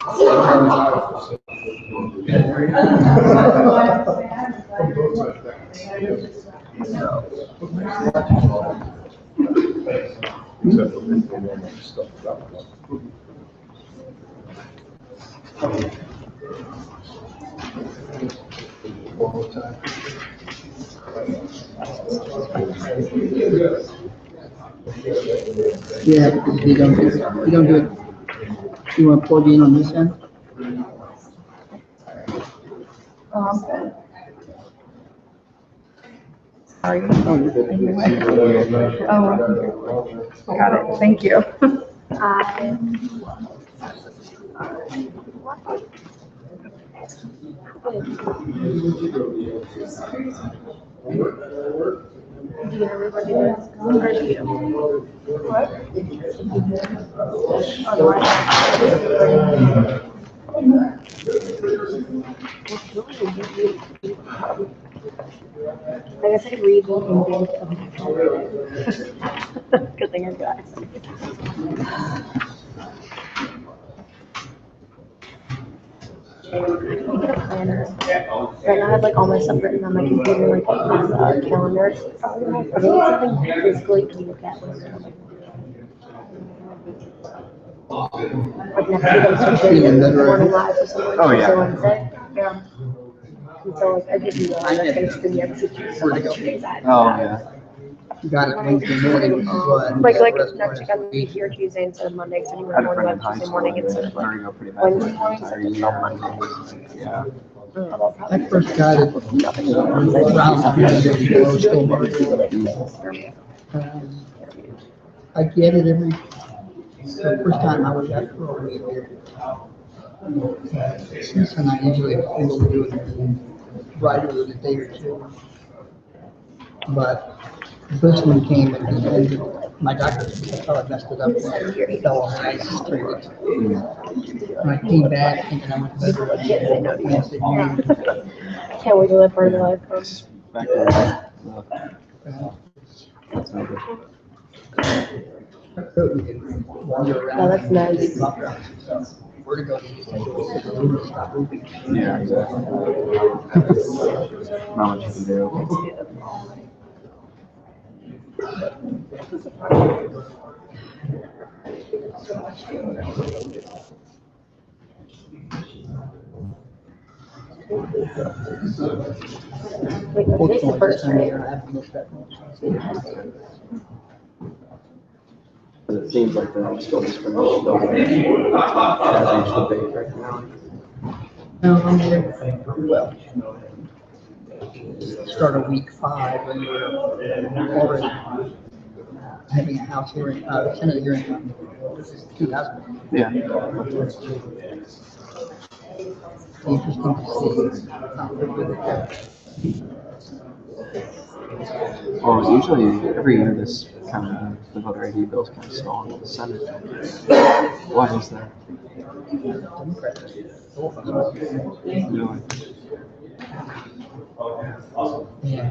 Yeah, because you don't do it. You want to plug in on this end? Oh, I'm good. Sorry. Oh, got it. Thank you. Do you have everybody there? Or do you? What? I guess I could read the ambient of it. Good thing I got it. I get a planner. Right now I have like all my stuff written on my computer, like this calendar. But I need something physically to look at. Like next week I'm switching morning live or something. Oh, yeah. So Wednesday. Yeah. And so like I could do that. I can screen the other so like 2 days ahead. Oh, yeah. Got it Wednesday morning. Like next week I'm gonna be here Tuesday instead of Monday, because I do morning live Tuesday morning instead of Learning go pretty bad. Wednesday morning. Yeah. I first got it around I get it every, the first time I was at for a week. Since then I usually will do it right over the day or two. But this one came and my doctor thought I messed it up. It fell on the ice 3 weeks. When I came back thinking I went better, I can't wait to live for life. Back there. Wander around. Oh, that's nice. Where to go? Stop moving. Yeah, exactly. Not much you can do. Wait, this is the first right? It seems like they're still just going to reach the base right now. No, I'm here. Well, start of week 5 when you're already having a house hearing, Senate hearing on 2000. Yeah. Interesting to see how they're doing that. Well, usually every year this kind of the voter ID bills kind of stall in the Senate. Why is that? Democrats. Really? Yeah,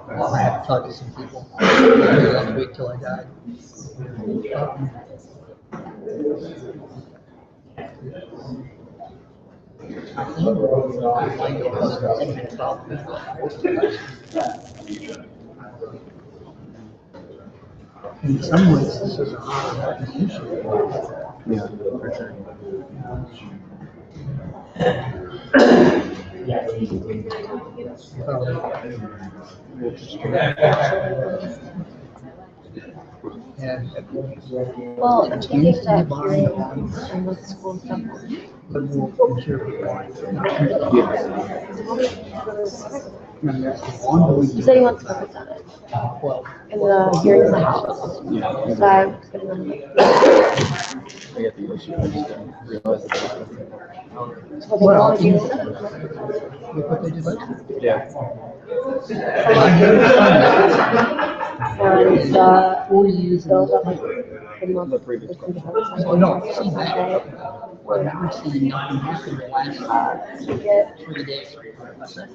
I have to talk to some people. I have to wait till I die. In some ways, this is a hard issue. Yeah, for sure. Well, I can't get that hearing in the school stuff. You said he wants to focus on it. In the hearing in the house. Yeah. So I'm gonna I get the issue. I just didn't realize that. Well, Yeah. And 4 years those ago. are like pretty much The previous question. Oh, no, see that. I've never seen nothing happen the last 3 days. High school.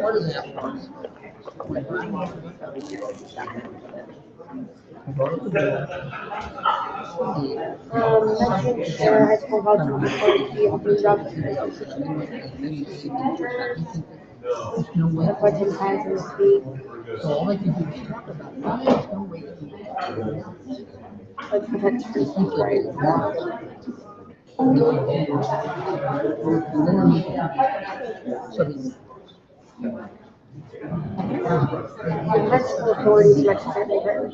What is that? Mentioned their high school voucher before to be able to drop it. There's no way. That's why Tim has in this week. So all I can do is talk about it. There's no way to do it. Like potentially, right? So The next authorities next to me, right?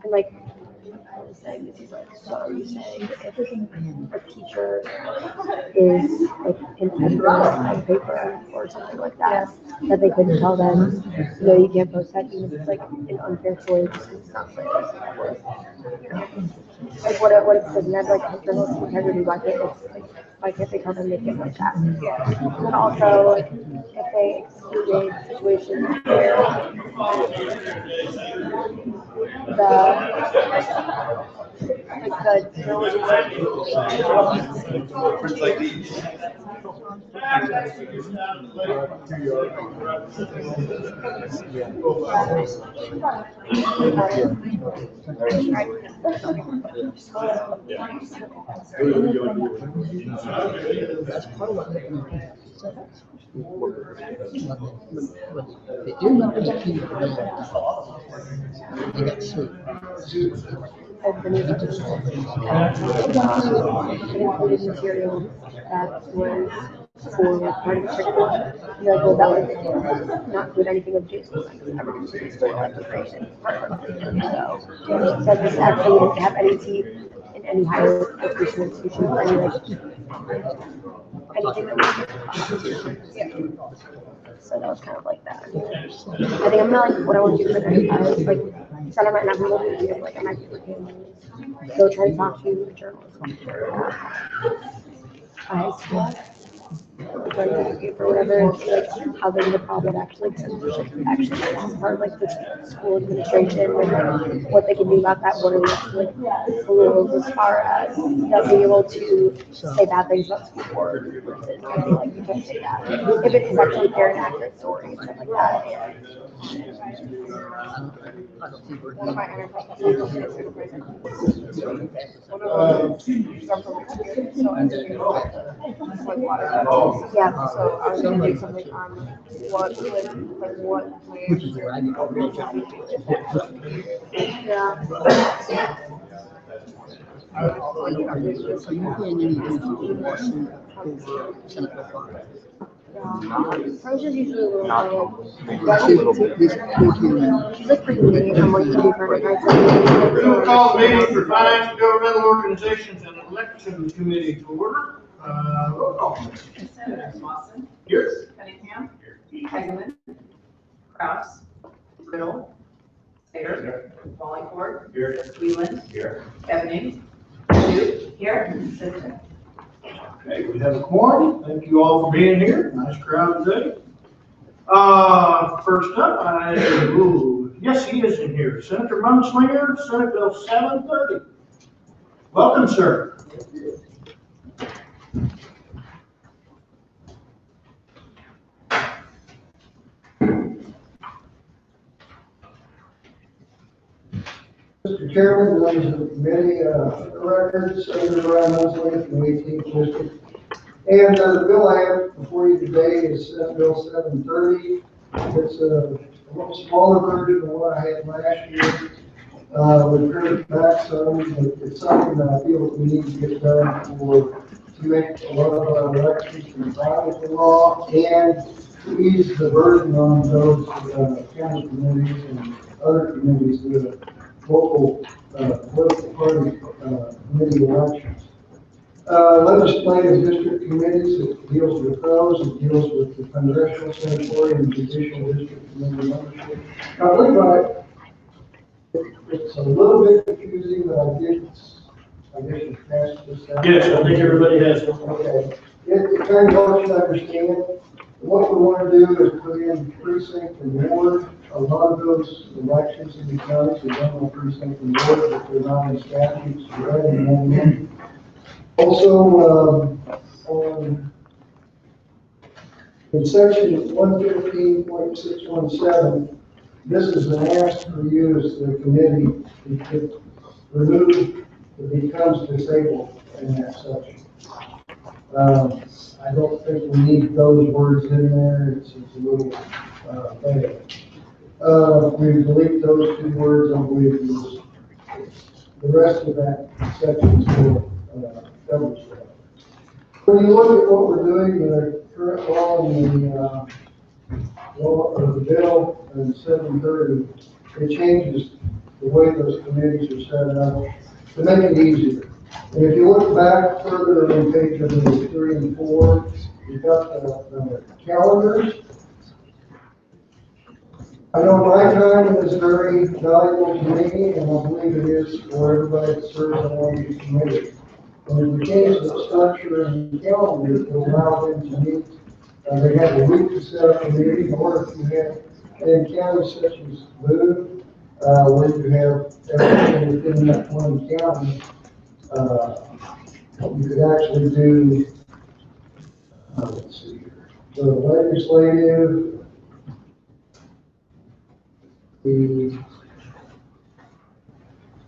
And like, I was saying, this is like, so are you saying if a teacher is like in paper or something like that, that they couldn't tell them, no, you can't post that, even if it's like an unfair choice, it's not fair. Like what if it doesn't have like journalistic integrity, why can't they tell them they can't post that? And then also, if they excluded situations where the that's part of what they do not execute the they got sued. included material that was for part of the curriculum. You're like, well, that would not include anything of Jason's ever considered school education. So this actually wouldn't have any teeth in any higher education institution or any like anything that was so that was kind of like that. I think I'm not like what I want to do for the night. I was like said I might not be able to do it, like I might be looking go try to talk to a journalist or whatever, and see like how big of a problem it actually is part of like the school administration and like what they can do about that, what are like the rules as far as not being able to say bad things about school board versus like you can't say that if it is actually fair and accurate story and stuff like that. One of my enterprise yeah, so I was going to do something on what, Which is where I get yeah. So you're paying any attention to Wasson over Senator Farr? Hers is usually a little more She's like pretty mean on what you do for enterprise. We'll call the meeting for Finance, Governmental Organizations, and Election Committee to order. Roll call. Senators Wasson, Here. Cunningham, Hegeman, Kraus, Riddle, Sater, Wallingford, Wheeland, Ebony, Duke, here, Simpson. Okay, we have a quorum. Thank you all for being here. Nice crowd today. First up, yes, he is in here. Senator Munzlinger, Senate Bill 730. Welcome, sir. Mr. Chairman, members of the committee, records, Senator Ryan Munzlinger from the 18th District. And the bill I have before you today is Senate Bill 730. It's a little smaller version than what I had last year. We've heard it back some, but it's something that I feel that we need to get done to make a lot of our elections comply with the law and to ease the burden on those county committees and other committees with local political party committee elections. Legislative district committees, it deals with those, it deals with the congressional, senatorial, and judicial district committee membership. Now, think about it. It's a little bit confusing, but I guess you passed this out. Yes, I think everybody has it. Okay. It kind of helps you understand What we want to do is put in precinct and ward. A lot of those elections in the counties are done on precinct and ward, but they're not in statutes. So we're adding them in. Also, in section 115.617, this is an ask for you as the committee to remove the becomes disabled in that section. I don't think we need those words in there. It's a little bad. We delete those two words, I believe the rest of that section is still covers that. When you look at what we're doing, the current law in the bill in 730, it changes the way those committees are set up to make it easier. And if you look back further on page 3 and 4, you've got the calendars. I know my time is very valuable to me, and I believe it is for everybody that serves on one of these committees. And if we change the structure and the calendar to allow them to meet, they have a week to set up a meeting, or if you have in counties such as Boone, where you have everything within that one county, you could actually do, let's see here, the legislative,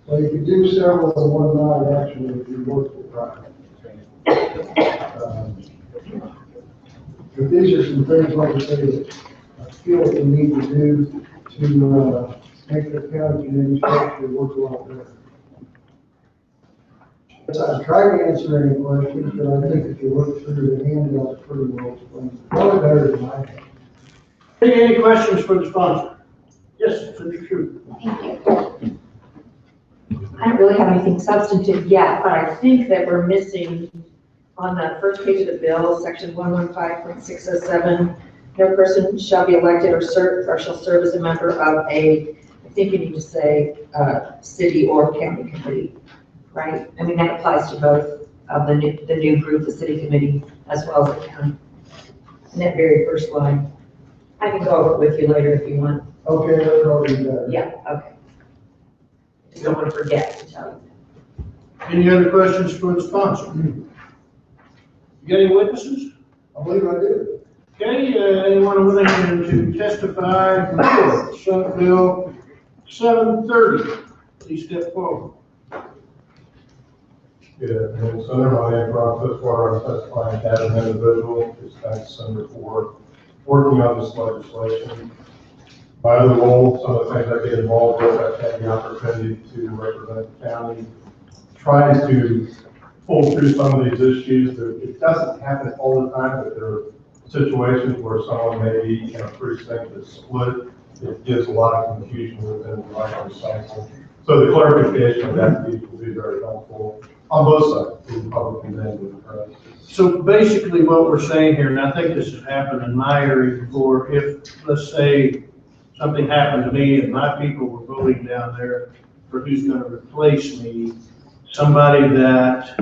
well, you could do several in one night actually if you work the project. But these are some things, like I say, that I feel that we need to do to make the county community structure work a lot better. I tried to answer any questions, but I think if you look through the handout, it's pretty well explained. Probably better than I have. Any questions for the sponsor? Yes, Cindy, sure. Thank you. I don't really have anything substantive yet, but I think that we're missing on the first page of the bill, section 115.607, no person shall be elected or shall serve as a member of a, I think you need to say, city or county committee, right? I mean, that applies to both of the new group, the city committee, as well as the county. In that very first line. I can go over it with you later if you want. Okay, that's already better. Yeah, okay. I don't want to forget to tell you. Any other questions for the sponsor? You got any witnesses? I believe I do. Okay, anyone willing to testify for Senate Bill 730? Please step forward. Good afternoon, Senator. My name is Ron Fitzwater. I'm testifying as an individual. Just thanks, Senator, for working on this legislation. My other role, some of the things I get involved with, I've had the opportunity to represent the county, trying to pull through some of these issues. It doesn't happen all the time, but there are situations where someone may be in a precinct that's split. It gives a lot of confusion within the election cycle. So the clarification of that piece will be very helpful on both sides, the Republicans and the Democrats. So basically what we're saying here, and I think this has happened in my area before, if, let's say, something happened to me and my people were voting down there for who's going to replace me, somebody that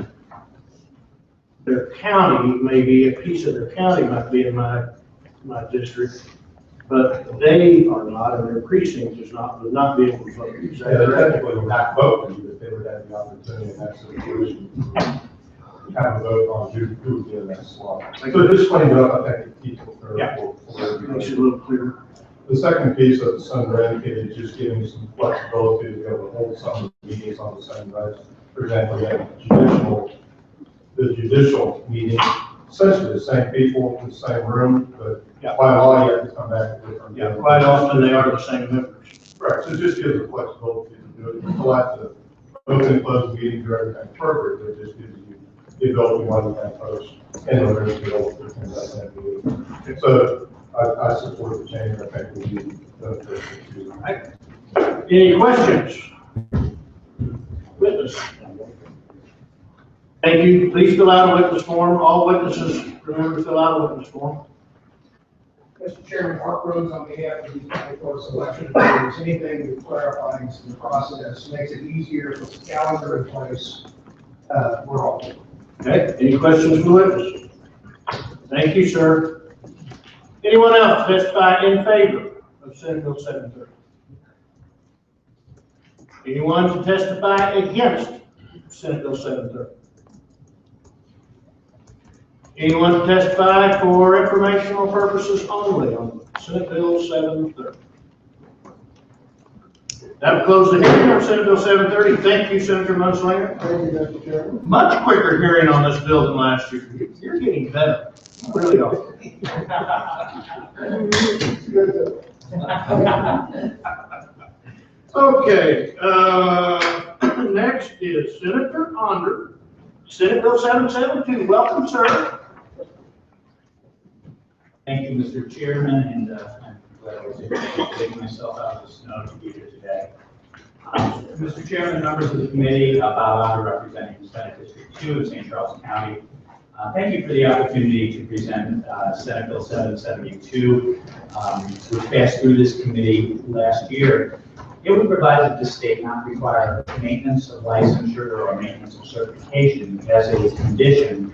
their county, maybe a piece of their county might be in my district, but they are not, and their precinct would not be able to vote. Is that Yeah, they correct? technically would not vote for you, but they would have the opportunity in that situation to kind of vote on who would get in that slot. So just clean it up, I think it keeps it fair. Yeah. for Makes it a little clearer. The second piece that the Senator indicated is just giving some flexibility to be able to hold some of the meetings on the same night. For example, you have the judicial meeting, essentially the same people in the same room, but by law, you have to come back to different. Yeah, quite often they are the same members. Right, so it just gives the flexibility to do it. You still have to open and close the meeting, do everything appropriate, but it just gives you the ability to have post and the rest of the things like that. So I support the change. I think will be beneficial to Right. Any questions? Witness. Thank you. Please fill out a witness form. All witnesses, remember to fill out a witness form. Mr. Chairman, Mark Rhodes on behalf of the county court selection. If there's anything that clarifies the process, makes it easier, puts a calendar in place, we're all good. Okay, any questions from the witness? Thank you, sir. Anyone else testify in favor of Senate Bill 730? Anyone to testify against Senate Bill 730? Anyone to testify for informational purposes only on Senate Bill 730? That will close the hearing on Senate Bill 730. Thank you, Senator Munzlinger. Thank you, Mr. Chairman. Much quicker hearing on this bill than last year. You're getting better. You really are. Okay, next is Senator Onder, Senate Bill 772. Welcome, sir. Thank you, Mr. Chairman, and I'm glad I was able to take myself out of the snow to be here today. Mr. Chairman, members of the committee, Bob Onder, representing Senate District 2 of St. Charles County. Thank you for the opportunity to present Senate Bill 772, which passed through this committee last year. It would provide that the state not require maintenance of licensure or maintenance of certification as a condition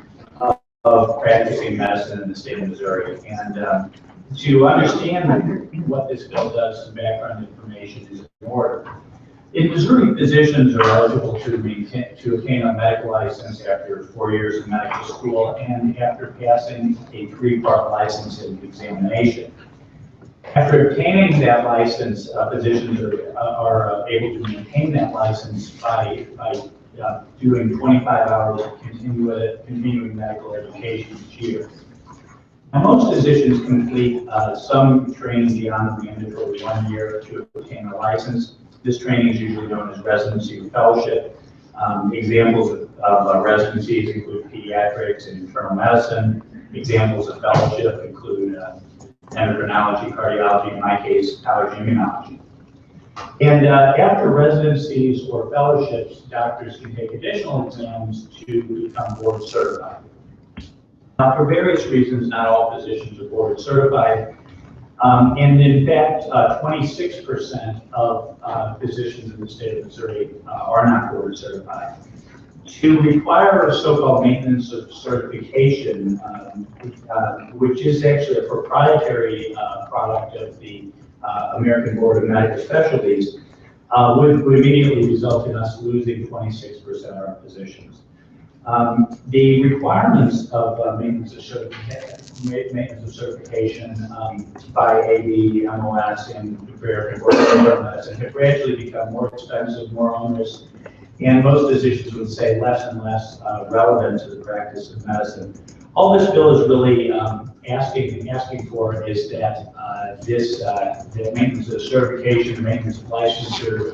of practicing medicine in the state of Missouri. And to understand what this bill does, some background information is in order. In Missouri, physicians are eligible to obtain a medical license after 4 years of medical school and after passing a 3-part licensing examination. After obtaining that license, physicians are able to maintain that license by doing 25 hours of continuing medical education each year. Now, most physicians complete some training beyond the mandatory 1 year to obtain a license. This training is usually known as residency or fellowship. Examples of residencies include pediatrics and internal medicine. Examples of fellowship include endocrinology, cardiology, in my case, allergy immunology. And after residencies or fellowships, doctors can take additional exams to become board certified. Now, for various reasons, not all physicians are board certified. And in fact, 26% of physicians in the state of Missouri are not board certified. To require a so-called maintenance of certification, which is actually a proprietary product of the American Board of Medical Specialties, would immediately result in us losing 26% of our physicians. The requirements of maintenance of certification by AB, MLS, and American Board of Internal Medicine have gradually become more expensive, more onerous, and most physicians would say less and less relevant to the practice of medicine. All this bill is really asking for is that the maintenance of certification, maintenance of licensure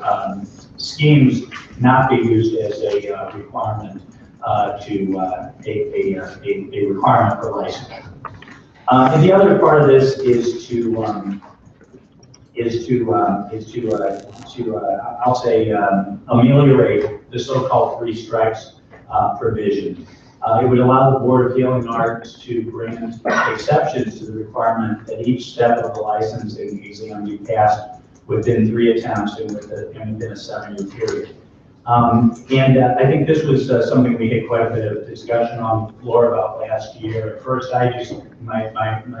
schemes not be used as a requirement a requirement for licensure. And the other part of this is to I'll say ameliorate the so-called 3 strikes provision. It would allow the Board of Healing Arts to grant exceptions to the requirement that each step of the licensing exam be passed within 3 attempts and within a 7-year period. And I think this was something we had quite a bit of discussion on the floor about last year. At first, my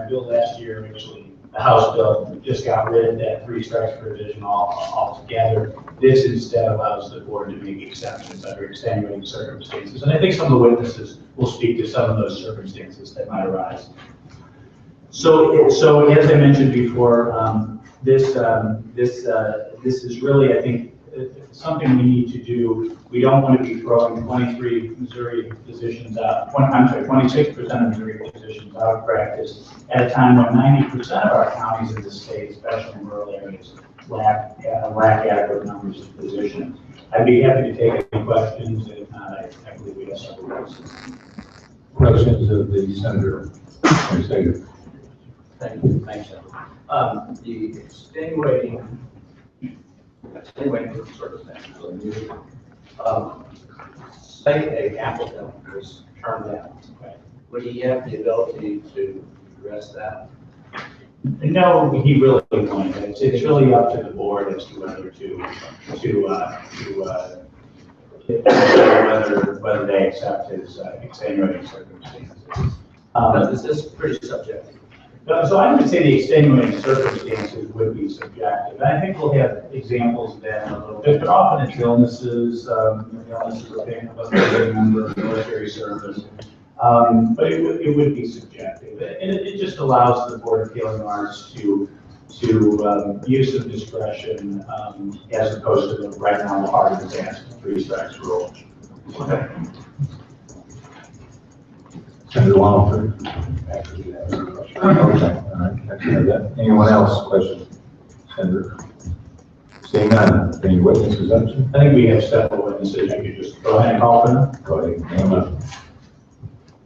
bill last year, actually, the House bill, just got rid of that 3 strikes provision altogether. This instead allows the board to make exceptions under extenuating circumstances. And I think some of the witnesses will speak to some of those circumstances that might arise. So as I mentioned before, this is really, I think, something we need to do. We don't want to be throwing 23 Missouri physicians out, 26% of Missouri physicians out of practice at a time when 90% of our counties in the state, especially in rural areas, lack adequate numbers of physicians. I'd be happy to take any questions. If not, I believe we have several questions. Questions of the senator. Thank you. Thanks, the extenuating circumstances. Say a applicant was turned down. Okay. Would he have the ability to address that? No, he really won't. It's really up to the board as to whether they accept his extenuating circumstances. But this is pretty subjective. So I would say the extenuating circumstances would be subjective. And I think we'll have examples of that in a little bit, but often it's illnesses, illnesses of a family member of military service. But it would be subjective. And it just allows the Board of Appealing Arts to use of discretion as opposed to the right now the hard and fast 3 strikes rule. Okay. Senator Wallingford? Okay, all right, that's that. Anyone else, questions? Senator? Seeing none, any witnesses up? I think we have several witnesses. You could just go ahead and call for them. Go ahead, name them.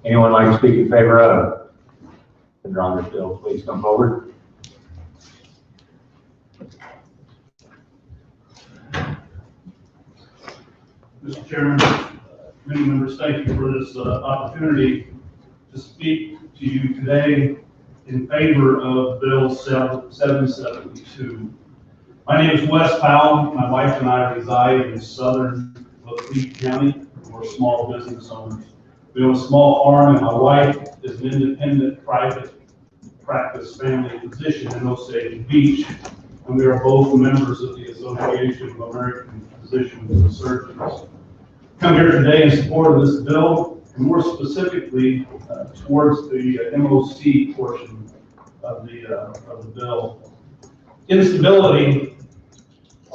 Anyone like to speak in favor of? Senator on this bill, please come forward. Mr. Chairman, many members, thank you for this opportunity to speak to you today in favor of Bill 772. My name is Wes Powell. My wife and I reside in southern Lafitte County. We're small business owners. We own a small farm, and my wife is an independent private practice family physician in Osage Beach, and we are both members of the Association of American Physicians and Surgeons. Come here today in support of this bill, and more specifically towards the MOC portion of the bill. Instability,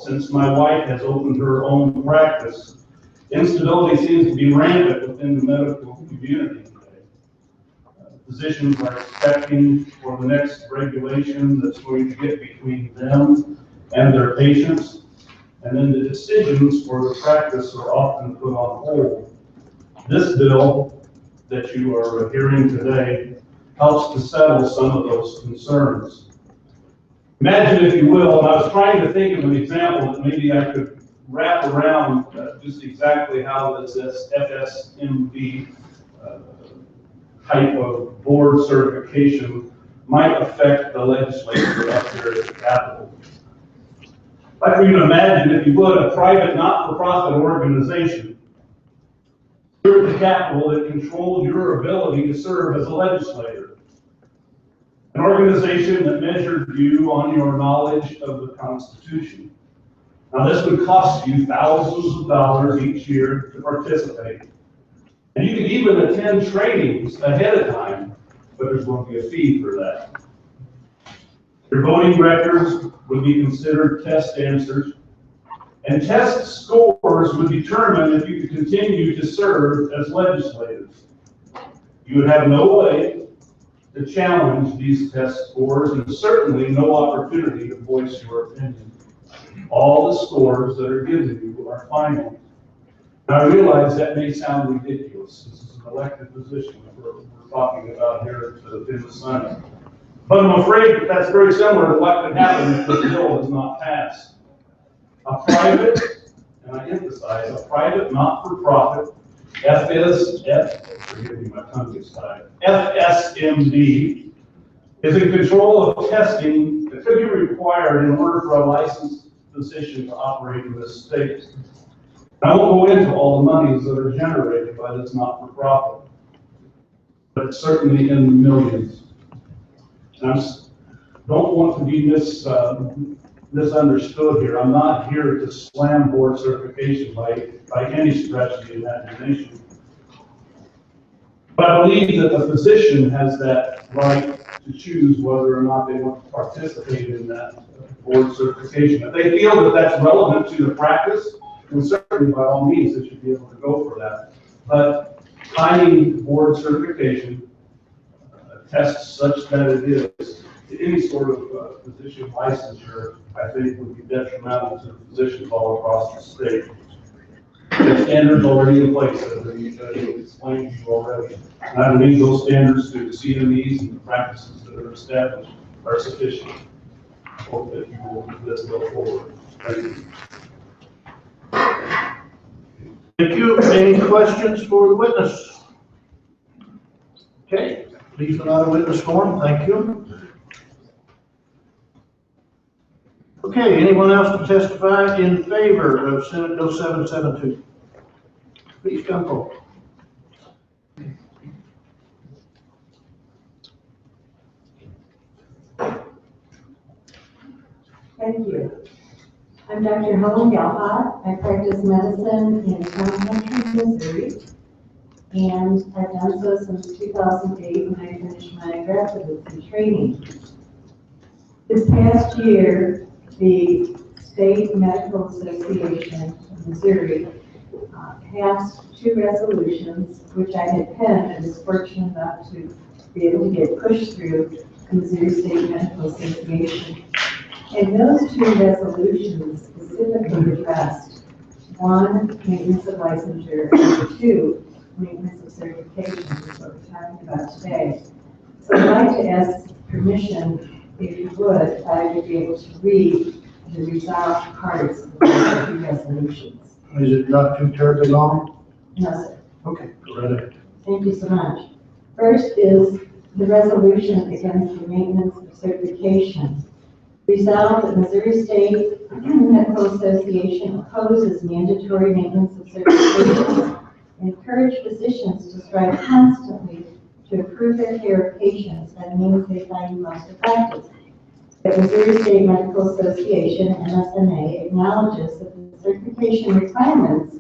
since my wife has opened her own practice, instability seems to be rampant within the medical community today. Physicians are expecting for the next regulation that's going to get between them and their patients, and then the decisions for the practice are often put on hold. This bill that you are hearing today helps to settle some of those concerns. Imagine, if you will, and I was trying to think of an example that maybe I could wrap around just exactly how this FSMB type of board certification might affect the legislature up here at the Capitol. I'd like for you to imagine, if you would, a private not-for-profit organization here at the Capitol that controls your ability to serve as a legislator. An organization that measured you on your knowledge of the Constitution. Now, this would cost you thousands of dollars each year to participate. And you could even attend trainings ahead of time, but there's going to be a fee for that. Your voting records would be considered test answers, and test scores would determine if you could continue to serve as legislators. You would have no way to challenge these test scores, and certainly no opportunity to voice your opinion. All the scores that are given you are final. Now, I realize that may sound ridiculous. This is an elected position that we're talking about here in the Senate. But I'm afraid that that's very similar to what could happen if the bill is not passed. A private, and I emphasize, a private not-for-profit forgive me, my tongue gets tied, FSMD is in control of testing that could be required in order for a licensed physician to operate in this state. I won't go into all the monies that are generated by this not-for-profit, but certainly in the millions. And I don't want to be misunderstood here. I'm not here to slam board certification by any stretch of the imagination. But I believe that the physician has that right to choose whether or not they want to participate in that board certification. If they feel that that's relevant to the practice, then certainly by all means they should be able to go for that. But tying board certification tests such that it is any sort of physician licensure, I think would be detrimental to the physicians all across the state. The standards already in place, as I explained to you already. And I believe those standards through the CMEs and the practices that are established are sufficient. I hope that you will move this bill forward. Thank you. Thank you. Any questions for the witness? Okay, please fill out a witness form. Thank you. Okay, anyone else to testify in favor of Senate Bill 772? Please come forward. Thank you. I'm Dr. Helen Galhot. I practice medicine in Cunningham, Missouri, and I've done so since 2008 when I finished my residency training. This past year, the State Medical Association of Missouri passed 2 resolutions, which I had penned and was fortunate enough to be able to get pushed through the Missouri State Medical Association. And those 2 resolutions specifically addressed 1, maintenance of licensure, and 2, maintenance of certification, which is what we're talking about today. So I'd like to ask permission, if you would, I would be able to read the resolved parts of the 2 resolutions. Is it not too terribly long? No, sir. Okay, go right ahead. Thank you so much. First is the resolution against the maintenance of certification. Resolved that Missouri State Medical Association opposes mandatory maintenance of certification and encourage physicians to strive constantly to improve their care of patients by means they find most effective. The Missouri State Medical Association, MSMA, acknowledges that the certification requirements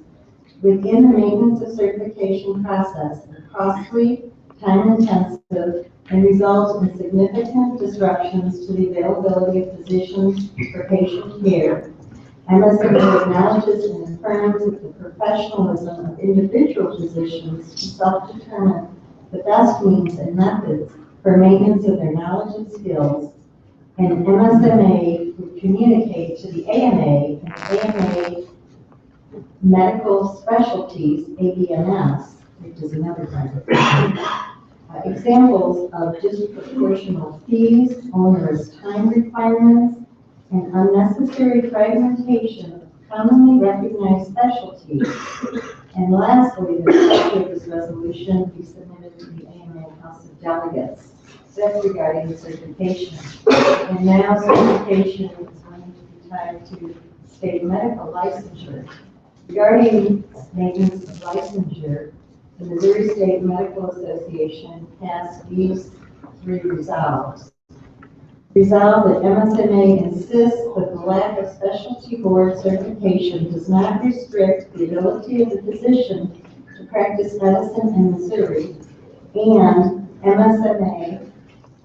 within the maintenance of certification process are costly, time-intensive, and result in significant disruptions to the availability of physicians for patient care. MSMA acknowledges and affirms the professionalism of individual physicians to self-determine the best means and methods for maintenance of their knowledge and skills, and MSMA would communicate to the AMA and AMA Medical Specialties, ABMS, which is another kind of examples of disproportional fees, onerous time requirements, and unnecessary fragmentation of commonly recognized specialties. And lastly, the copy of this resolution be submitted to the AMA House of Delegates. So that's regarding certification. And now certification is going to be tied to state medical licensure. Regarding maintenance of licensure, the Missouri State Medical Association passed these 3 resolves. Resolved that MSMA insists that the lack of specialty board certification does not restrict the ability of the physician to practice medicine in Missouri, and MSMA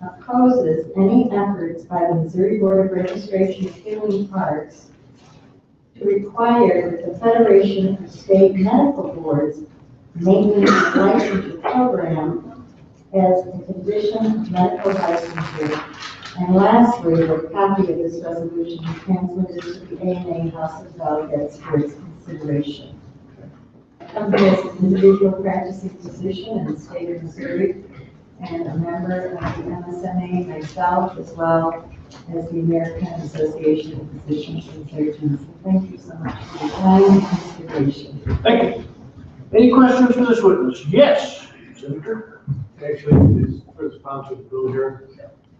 opposes any efforts by the Missouri Board of Registration of Healing Arts to require that the Federation of State Medical Boards maintenance licensure program as a condition of medical licensure. And lastly, the copy of this resolution is transmitted to the AMA House of Delegates for its consideration. I'm as an individual practicing physician in the state of Missouri and a member of the MSMA myself, as well as the American Association of Physicians and Surgeons. Thank you so much for your time and consideration. Thank you. Any questions for this witness? Yes, Senator. Actually, it's for the sponsor of the bill here.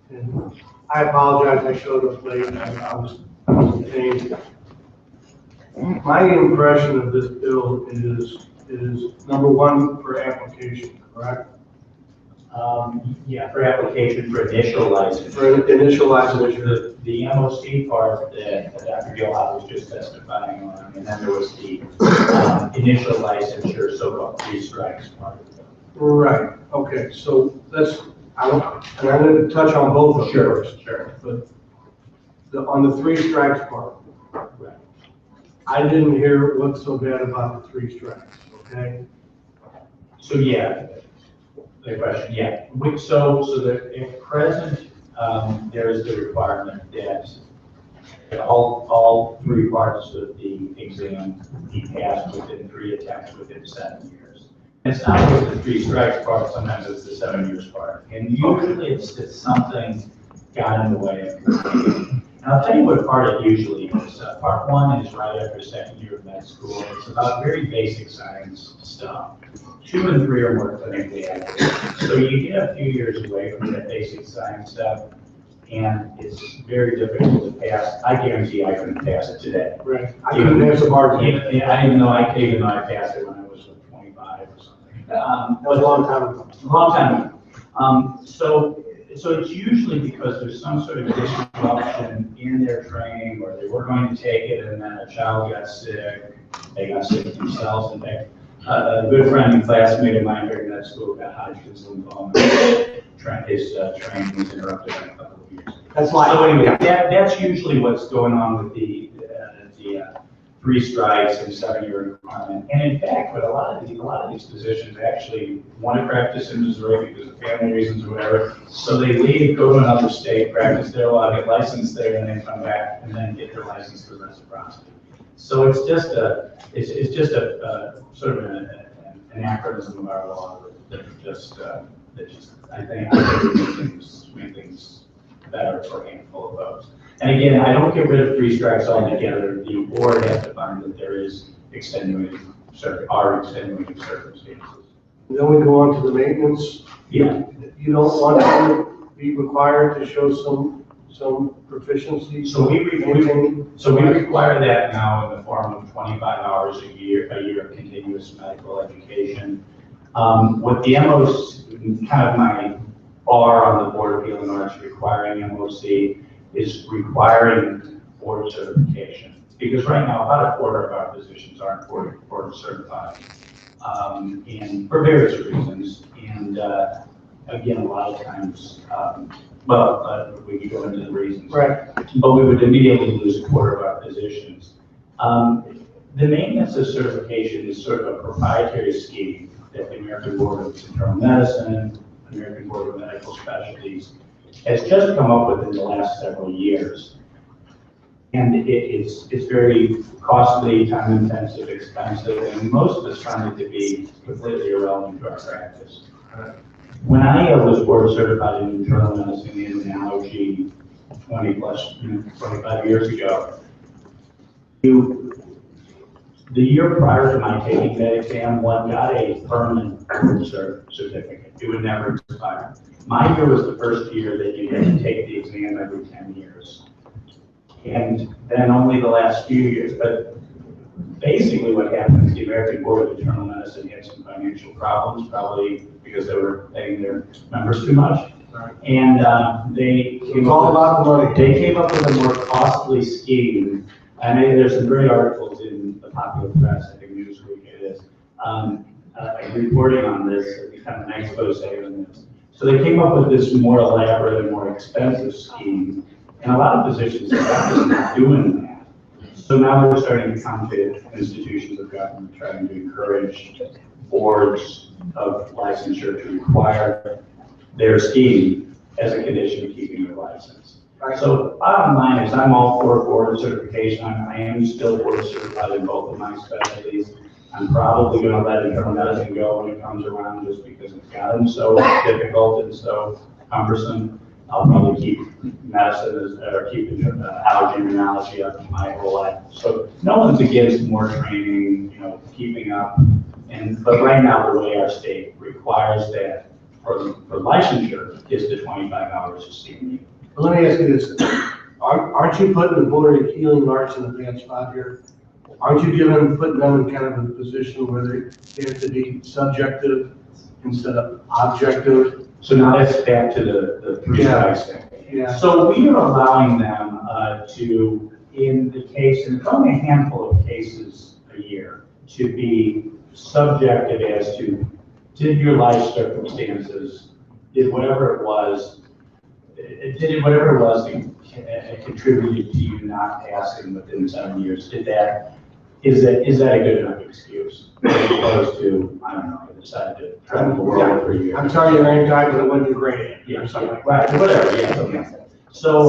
And I apologize, I showed up late, I was detained. My impression of this bill is number 1 for application, correct? Yeah, for application for initial license. For initial licensure. The MOC part that Dr. Gilhot was just testifying on, and then there was the initial licensure, so-called 3 strikes part of it. Right, okay, so I'm going to touch on both of them. Sure. But on the 3 strikes part, Right. I didn't hear what's so bad about the 3 strikes, okay? So yeah, the question, yeah. So that at present, there is the requirement that all 3 parts of the exam be passed within 3 attempts within 7 years. It's not just the 3 strikes part, sometimes it's the 7 years part. And usually it's something got in the way of completing. And I'll tell you what part it usually is. Part 1 is right after 2nd year of med school. It's about very basic science stuff. 2 and 3 are more clinically accurate. So you get a few years away from that basic science stuff, and it's very difficult to pass. I guarantee I couldn't pass it today. Right. I couldn't pass the bar. Even though I passed it when I was 25 or something. That was a long time ago. A long time ago. So So it's usually because there's some sort of disruption in their training, or they were going to take it and then a child got sick, they got sick themselves. In fact, a good friend and classmate of mine during that school got Hodgkin's lymphoma. His training was interrupted in a couple of years. That's why. So anyway, that's usually what's going on with the 3 strikes and 7-year requirement. And in fact, with a lot of these positions actually want to practice in Missouri because of family reasons or whatever. So they leave, go to another state, practice their law, get licensed there, and then come back and then get their license for reciprocity. So it's just a sort of an anachronism of our law that just I think make things better for a handful of folks. And again, I don't get rid of 3 strikes altogether. The board has to find that there is extenuating circumstances. Then we go on to the maintenance. Yeah. You don't want to be required to show some proficiency. So we require that now in the form of 25 hours a year of continuous medical education. With the MOC, kind of my bar on the Board of Appeal and Arts requiring MOC is requiring board certification. Because right now, about a quarter of our positions aren't board certified, and for various reasons. And again, a lot of times, we could go into the reasons. Right. But we would immediately lose a quarter of our positions. The maintenance of certification is sort of a proprietary scheme that the American Board of Internal Medicine, American Board of Medical Specialties, has just come up with in the last several years. And it's very costly, time-intensive, expensive, and most of us find it to be completely irrelevant to our practice. When I was board certified in internal medicine and analogy 25 years ago, the year prior to my taking that exam, one got a permanent board certificate. It would never expire. My year was the first year that you had to take the exam every 10 years. And then only the last few years. But basically what happened is the American Board of Internal Medicine had some financial problems, probably because they were paying their members too much. Right. And they came about the money. They came up with a more costly scheme. And there's some great articles in the popular press, I think Newsweek it is, reporting on this, kind of an expose on this. So they came up with this more elaborate and more expensive scheme, and a lot of physicians are just not doing that. So now they're starting to come to institutions of government trying to encourage boards of licensure to require their scheme as a condition of keeping their license. Right. So bottom line is I'm all for board certification. I am still board certified in both of my specialties. I'm probably going to let internal medicine go when it comes around just because it's gotten so difficult and so cumbersome. I'll probably keep medicine or keep allergy and immunology up my whole life. So no one's against more training, keeping up. But right now, the way our state requires that for licensure is the 25 hours of CME. Let me ask you this. Aren't you putting the Board of Healing Arts in advanced 5-year? Aren't you putting them in kind of a position where they have to be subjective instead of objective? So now that's back to the 3 strikes thing. Yeah. So we are allowing them to, in the case, and it's only a handful of cases a year, to be subjective as to, did your life circumstances, did whatever it was that contributed to you not passing within 7 years, is that a good enough excuse? As opposed to, I don't know, I decided to travel the world for a year. I'm sorry your name died, but it wasn't your grade. Yeah, something like that. Right, whatever, yeah, something like that. So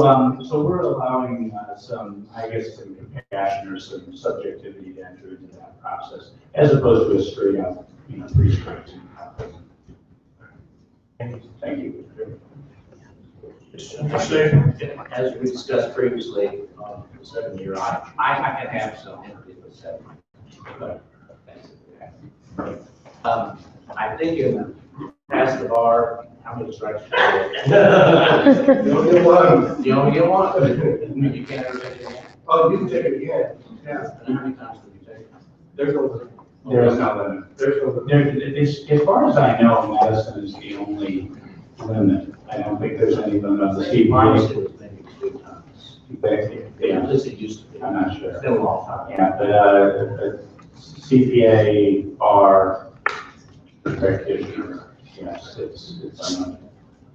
we're allowing some compassion or some subjectivity to enter into that process, as opposed to a straight up, 3 strikes. Thank you. As we discussed previously, the 7-year, I can have some empathy with 7. But I think in past the bar, how many strikes? You only get one. You only get one. You can't ever take it again. Oh, you can take it again. Yeah. How many times do you take it? There's no limit. There is no limit. As far as I know, medicine is the only limit. I don't think there's any limit on the Pharmacy CPA. was maybe 2 times. Yeah, At least it used to be. I'm not sure. It's been a long time. Yeah, but CPA bar practitioner, yes, it's.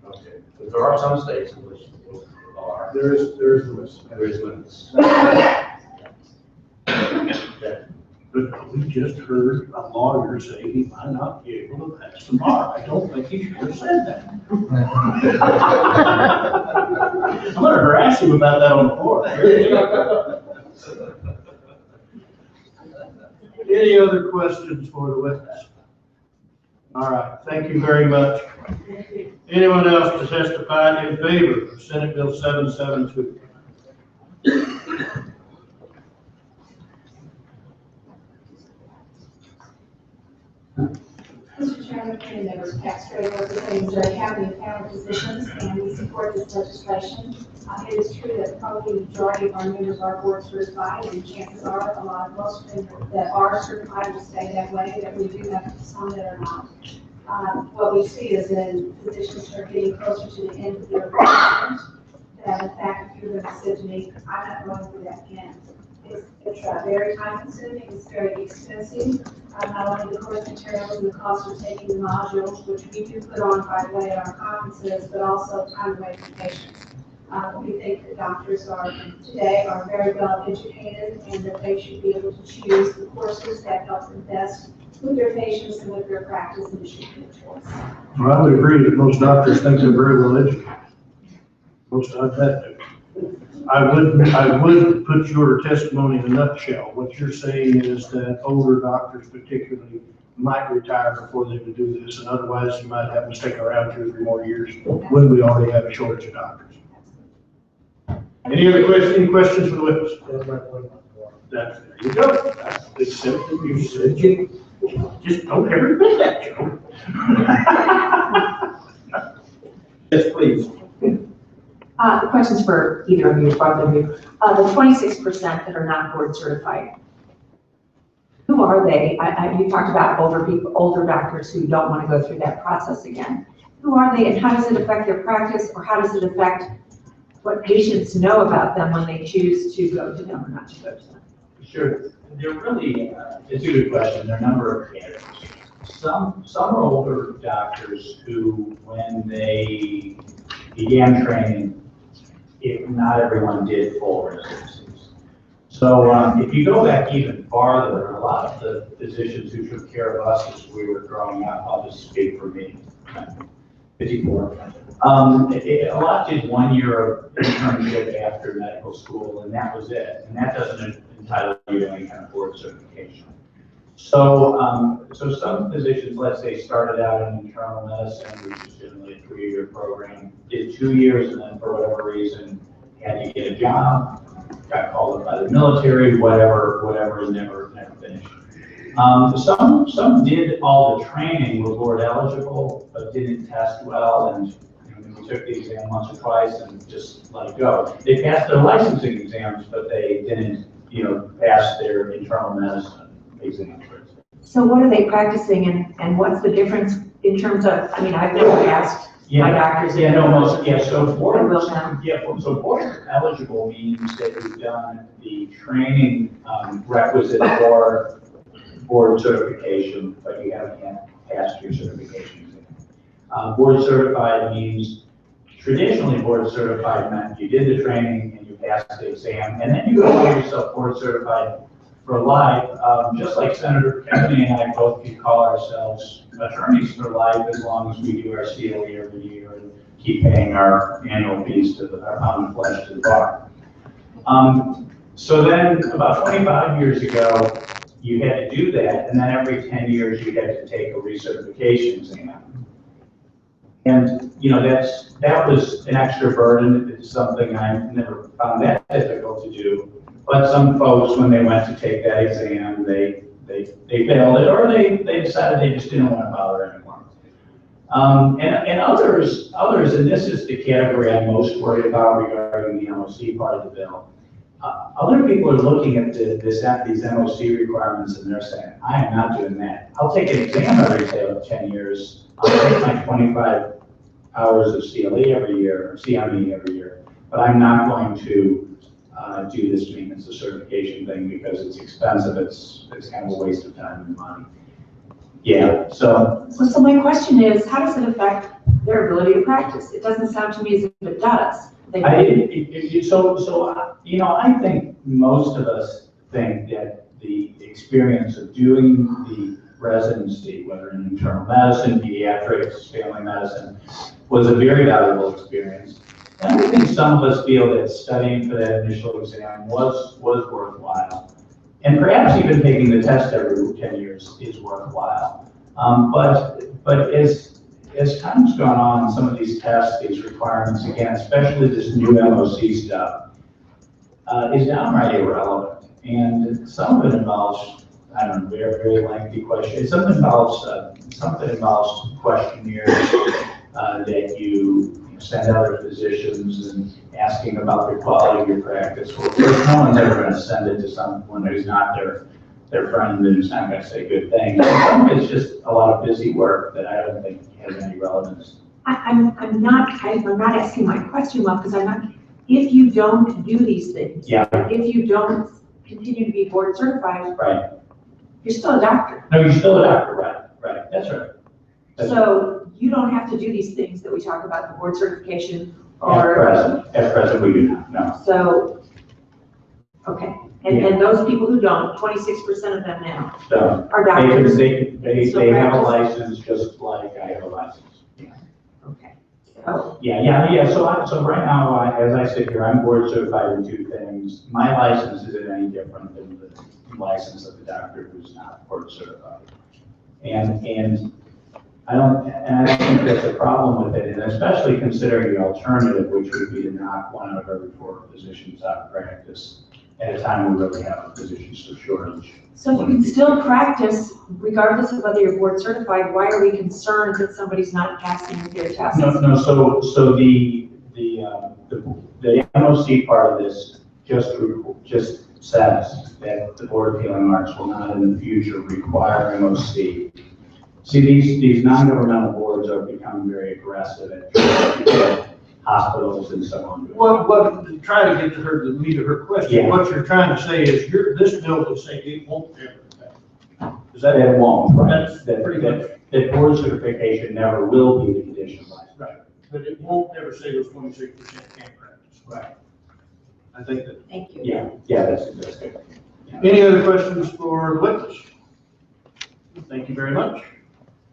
Okay. But there are some states in which they are. There is limits. There is limits. But we just heard a lawyer say he might not be able to pass the bar. I don't think he should have said that. I'm gonna harass you about that on the floor. Any other questions for the witness? All right, thank you very much. Anyone else to testify in favor of Senate Bill 772? Mr. Chairman, committee members, Pat Stray, representing Judge County and county positions, and we support this legislation. It is true that probably the majority of our members are board certified, and chances are most of them that are certified will stay that way, that we do have some that are not. What we see is in positions that are getting closer to the end of their requirement, that in fact, if you're going to say to me, I'm not going for that again. It's very time consuming, it's very expensive. Not only the course materials and the cost of taking the modules, which we do put on by the way at our conferences, but also time away from patients. We think that doctors today are very well educated and that they should be able to choose the courses that help them best with their patients and with their practice, and it should be a choice. Well, I would agree that most doctors think they're very well educated. Most of that do. I would put your testimony in a nutshell. What you're saying is that older doctors particularly might retire before they would do this, and otherwise you might have them stick around 2 or 3 more years when we already have a shortage of doctors. Any other questions for the witness? There you go. That's the simple you said. Just don't ever admit that, Joe. Yes, please. The question's for either of you, both of you. The 26% that are not board certified, who are they? You talked about older people, older doctors who don't want to go through that process again. Who are they, and how does it affect their practice, or how does it affect what patients know about them when they choose to go to them or not to go to them? Sure, they're really, it's a good question. There are a number of categories. Some are older doctors who, when they began training, not everyone did full residencies. So if you go back even farther, a lot of the physicians who took care of us as we were growing up, I'll just speak for me, 54. A lot did 1 year of internship after medical school, and that was it. And that doesn't entitle you to any kind of board certification. So, so some physicians, let's say, started out in internal medicine, which is generally a 3-year program, did 2 years, and then for whatever reason had to get a job, got called up by the military, whatever, and never finished. Some did all the training, were board eligible, but didn't test well, and we took the exam once or twice and just let it go. They passed their licensing exams, but they didn't, pass their internal medicine exam. So what are they practicing, and what's the difference in terms of, I've never asked my doctors. So board eligible means that you've done the training requisite for board certification, but you haven't yet passed your certification exam. Board certified means, traditionally board certified meant you did the training and you passed the exam, and then you call yourself board certified for life, just like Senator Kennedy and I both can call ourselves attorneys for life as long as we do our CLE every year and keep paying our annual fees to our pound of flesh to the bar. So then about 25 years ago, you had to do that, and then every 10 years you had to take a recertification exam. And that was an extra burden. It's something I never found that difficult to do. But some folks, when they went to take that exam, they failed it, or they decided they just didn't want to bother anymore. And others, and this is the category I'm most worried about regarding the MOC part of the bill. Other people are looking at these MOC requirements and they're saying, I am not doing that. I'll take an exam every 10 years. I'll take my 25 hours of CLE every year, or CME every year, but I'm not going to do this maintenance of certification thing because it's expensive, it's kind of a waste of time and money. Yeah, so. So my question is, how does it affect their ability to practice? It doesn't sound to me as if it does. I think most of us think that the experience of doing the residency, whether in internal medicine, pediatrics, family medicine, was a very valuable experience. And I think some of us feel that studying for that initial exam was worthwhile. And perhaps even taking the test every 10 years is worthwhile. But as time's gone on, some of these tests, these requirements, again, especially this new MOC stuff, is downright irrelevant. And some of it involves, I don't know, very, very lengthy questions. Some involves questionnaires that you send other physicians and asking about the quality of your practice. Well, no one's ever going to send it to someone who's not their friend and who's not going to say good things. It's just a lot of busy work that I don't think has any relevance. I'm not asking my question well, because I'm not, if you don't do these things, if you don't continue to be board certified, right, you're still a doctor. No, you're still a doctor, right, that's right. So you don't have to do these things that we talk about, the board certification or. At present we do not, no. So, okay, and those people who don't, 26% of them now So are doctors. They have a license just like I have a license. Okay. So. Yeah. So right now, as I sit here, I'm board certified in two things. My license isn't any different than the license of the doctor who's not board certified. And I don't think that's a problem with it, and especially considering the alternative, which would be to knock 1 out of every 4 physicians out of practice at a time we really have a physician shortage. So you can still practice regardless of whether you're board certified. Why are we concerned that somebody's not passing their tests? No. So the MOC part of this just says that the Board of Healing Arts will not in the future require MOC. See, these non-governmental boards are becoming very aggressive at trying to get hospitals and so on. Well, but try to get to the meat of her question. Yeah. What you're trying to say is this bill will say it won't ever affect. Is that It won't, right? That's pretty much. That board certification never will be the condition of license. Right. But it won't ever say those 26% can't practice. Right. I think that. Thank you. Yeah, that's good. Yeah. Any other questions for the witness? Thank you very much.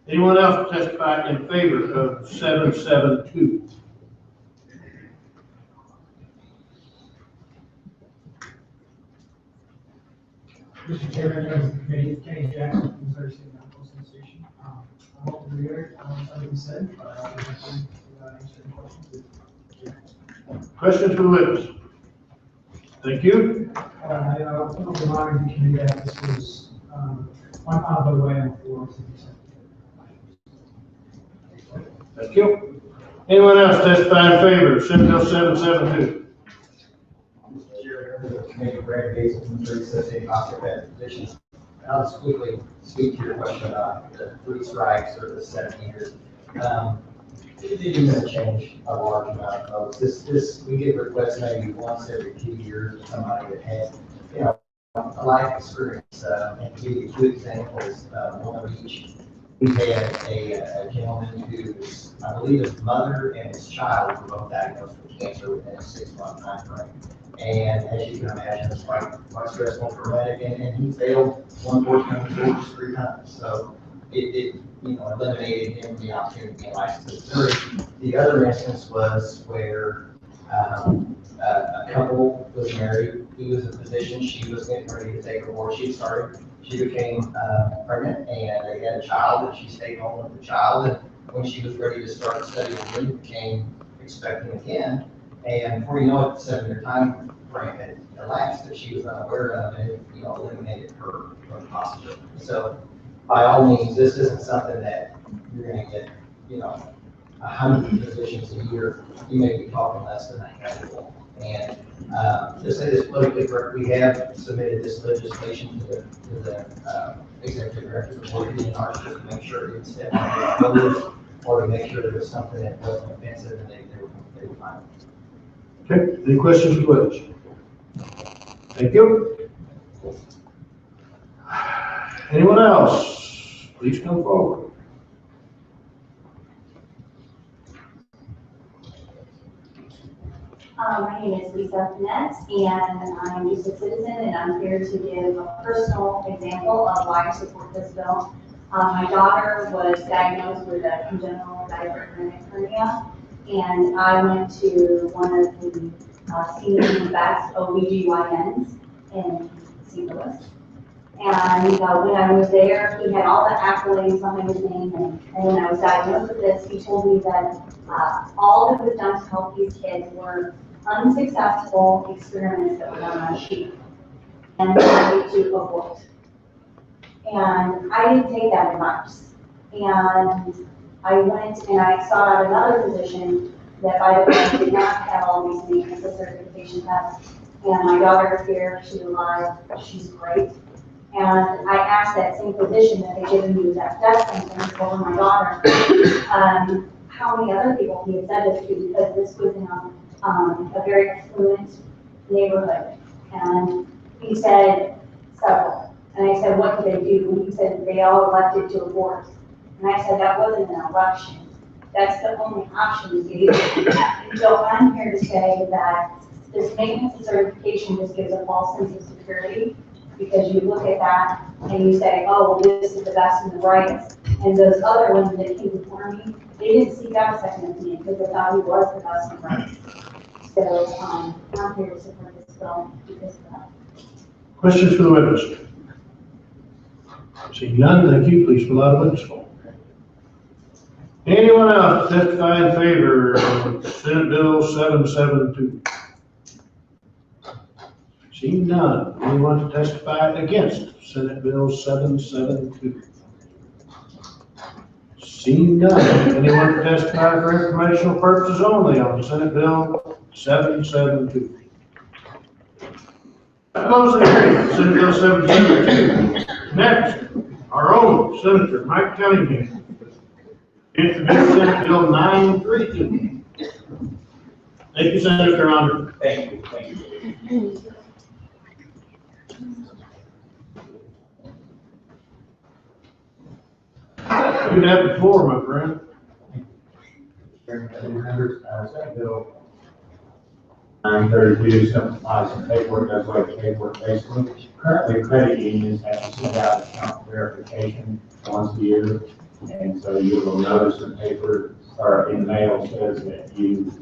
Anyone else testify in favor of 772? Mr. Chairman, members of the committee, Kenny Jackson from Missouri State Medical Association. I won't reiterate what you said, but I'll be happy to answer any questions. Questions for the witness? Thank you. I will remind the committee that this was one final vote away on the floor. Thank you. Anyone else testify in favor of Senate Bill 772? Committee Brad Basil from Missouri Associated Hospital Physicians. I'll just quickly speak to your question about the 3 strikes or the 7 years. It didn't change a large amount of votes. We get requests maybe once every 2 years of somebody that has, a life experience. And to give you 2 examples, one of each. We had a gentleman whose, I believe his mother and his child were both diagnosed with cancer within a 6-month time frame. And as you can imagine, it's quite stressful for a medic, and he failed one portion of the course 3 times. So it eliminated him the opportunity to be licensed. The other instance was where a couple was married. He was a physician. She was getting ready to take her board. She became pregnant, and they had a child, and she stayed home with the child. And when she was ready to start studying, she became expecting again. And before you know it, the 7-year time frame had elapsed that she was unaware of, and it, eliminated her from the hospital. So, by all means, this isn't something that you're going to get, 100 physicians a year. You may be talking less than a handful. And to say this politically correct, we have submitted this legislation to the executive director of the Board of Healing Arts to make sure it's definitely or to make sure there was something that wasn't offensive and they were fine. Okay, any questions for the witness? Thank you. Anyone else? Please come forward. My name is Lisa Finette, and I'm just a citizen, and I'm here to give a personal example of why I support this bill. My daughter was diagnosed with a congenital divergent hernia, and I went to one of the senior best OBGYNs in St. Louis. And when I was there, he had all the accolades behind his name, and when I was diagnosed with this, he told me that all that was done to help these kids were unsuccessful experiments that were done on sheep, and they needed to abort. And I didn't take that advice. And I went and I sought out another physician that, by the way, did not have all these things, the certification tests. And my daughter is here, she's alive, she's great. And I asked that same physician that they didn't use that death sentence over my daughter, how many other people he had said this to, because this was in a very affluent neighborhood. And he said several. And I said, what did they do? And he said, they all elected to abort. And I said, that wasn't an election. That's the only option he gave. So I'm here to say that this maintenance and certification just gives a false sense of security, because you look at that and you say, oh, well, this is the best and the brightest. And those other ones that came before me, they didn't seek out a second opinion because they thought he was the best and brightest. So I'm here to support this bill because of that. Questions for the witness? Seeing none, thank you. Please fill out a witness form. Anyone else testify in favor of Senate Bill 772? Seeing none, anyone to testify against Senate Bill 772? Seeing none, anyone to testify for informational purposes only on Senate Bill 772? Closing the hearing, Senate Bill 772. Next, our own Senator Mike Cunningham introduced Senate Bill 932. Thank you, Senator Onder. Thank you. You have the floor, my friend. Members, Senate Bill 932 simplifies some paperwork, does away with paperwork basically. Currently, credit unions have to send out account verification once a year, and so you will notice in paper or in mail says that you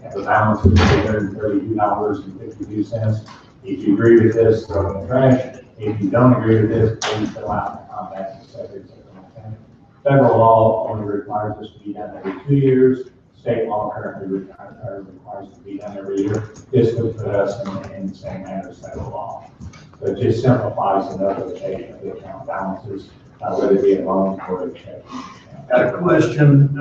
have a balance of $832.52. If you agree with this, throw it in the trash. If you don't agree with this, please fill out the contact the secretary. Federal law only requires this to be done every 2 years. State law currently requires it to be done every year. This would put us in the same manner as federal law. So it just simplifies the notification of the account balances, whether it be a loan or a check. Got a question.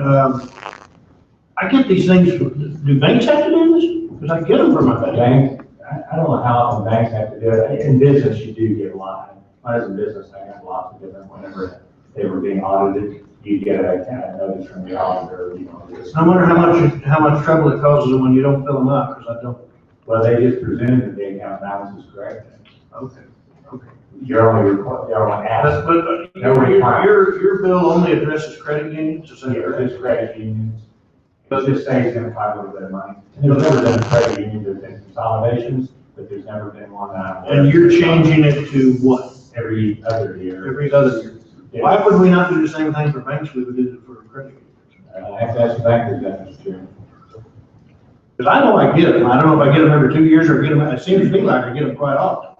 I get these things, do banks have to do this? Because I get them from my bank. I don't know how often banks have to do it. In business, you do get a lot. When I was in business, I got lots of different, whenever they were being audited, you get a kind of notice from the auditor, you know. I wonder how much trouble it causes them when you don't fill them out, because I don't. Well, they just presume that the account balance is correct. Okay. You're only asked. But your bill only addresses credit unions, is that correct? It's credit unions. But this saves them quite a little bit of money. There's never been a credit union, there's been consolidations, but there's never been one. And you're changing it to what? Every other year. Every other year. Yeah. Why would we not do the same thing for banks we would do for credit unions? I have to ask the bankers that, Mr. Chairman. Because I know I get them. I don't know if I get them every 2 years or get them, it seems to me like I get them quite often.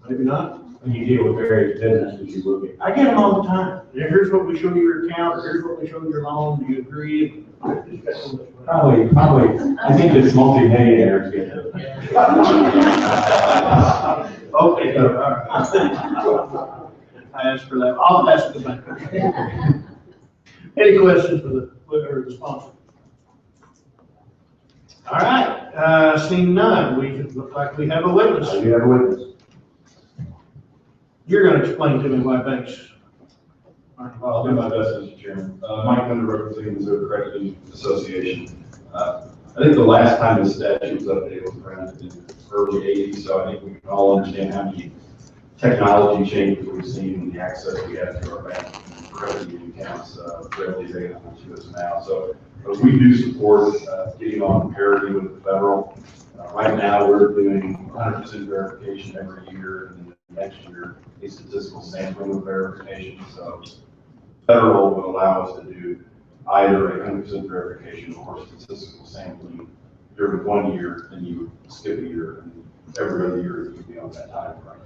Maybe not. When you deal with various businesses, you will get. I get them all the time. Here's what we show you your account, or here's what we show you your loan, do you agree? Probably, I think it's multi-millionaires get it. Okay, all right. I asked for that. I'll ask the bank. Any questions for the sponsor? All right, seeing none, we look like we have a witness. You have a witness. You're going to explain to me why banks Well, I'll do my best, Mr. Chairman. Mike Under, representing Missouri Credit Union Association. I think the last time the statute was updated was around in the early 80s, so I think we can all understand how many technology changes we've seen in the access we have to our bank and credit union accounts readily available to us now. So we do support getting on parity with the federal. Right now, we're doing 100% verification every year, and then next year, a statistical sampling of verification. So federal will allow us to do either a 100% verification or statistical sampling during 1 year, and you skip a year, and every other year you would be on that time frame.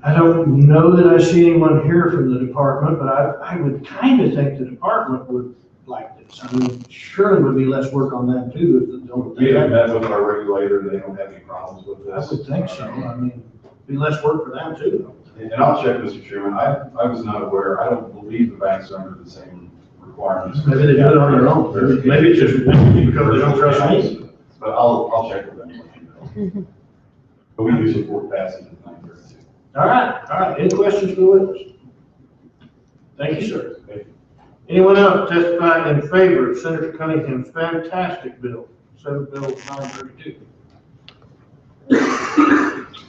I don't know that I see anyone here from the department, but I would kind of think the department would like this. I mean, surely would be less work on them too. If they don't. We have met with our regulator, they don't have any problems with this. I would think so. I mean, be less work for them too. And I'll check, Mr. Chairman. I was not aware. I don't believe the banks are under the same requirements. Maybe they do it on their own. Maybe it's just because they don't trust me. But I'll check with them and let you know. But we do support passing the plan here too. All right. Any questions for the witness? Thank you, sir. Thank you. Anyone else testify in favor of Senator Cunningham's fantastic bill, Senate Bill 932?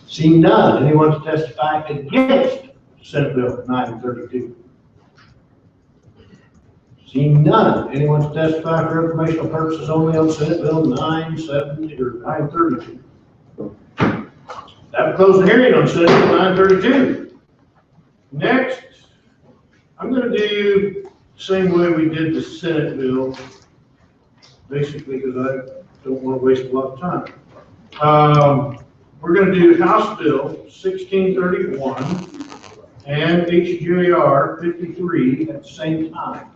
Seeing none, anyone to testify against Senate Bill 932? Seeing none, anyone to testify for informational purposes only on Senate Bill 970 or 932? That would close the hearing on Senate Bill 932. Next, I'm going to do the same way we did the Senate bill, basically because I don't want to waste a lot of time. We're going to do House Bill 1631 and HJR 53 at the same time.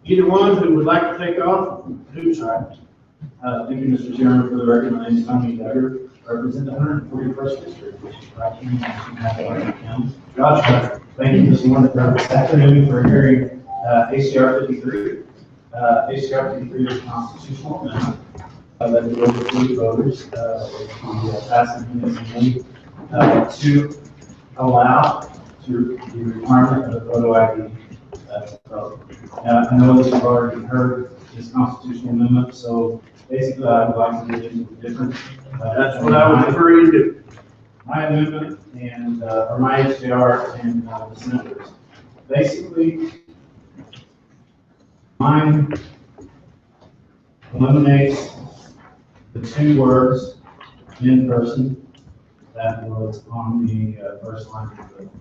Either one who would like to take off, who's right? Thank you, Mr. Chairman. For the record, my name is Tommy Duggar, represent the 141st District, which is right here in Washington County. Gotcha. Thank you this morning, this afternoon for hearing HCR 53. HCR 53 is a constitutional amendment that the local voters pass the amendment to allow the requirement of the photo ID. I know that you've already heard this constitutional amendment, so basically I would like to get into the difference. That's what I would refer you to. My amendment and, or my HJR and the senators. Basically, mine eliminates the two words in person that was on the first line of the bill.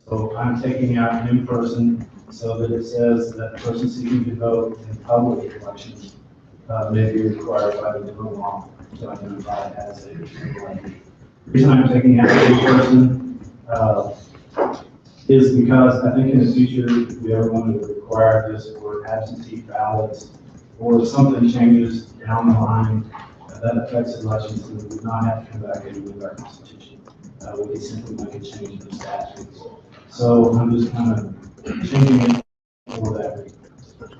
So I'm taking out in person so that it says that the person seeking to vote in public elections may be required by the law to identify as a elected. The reason I'm taking out in person is because I think in the future, if we ever want to require this for absentee ballots or something changes down the line that affects elections, we would not have to come back and amend our constitution. We could simply make a change in the statutes. So I'm just kind of changing it for that reason.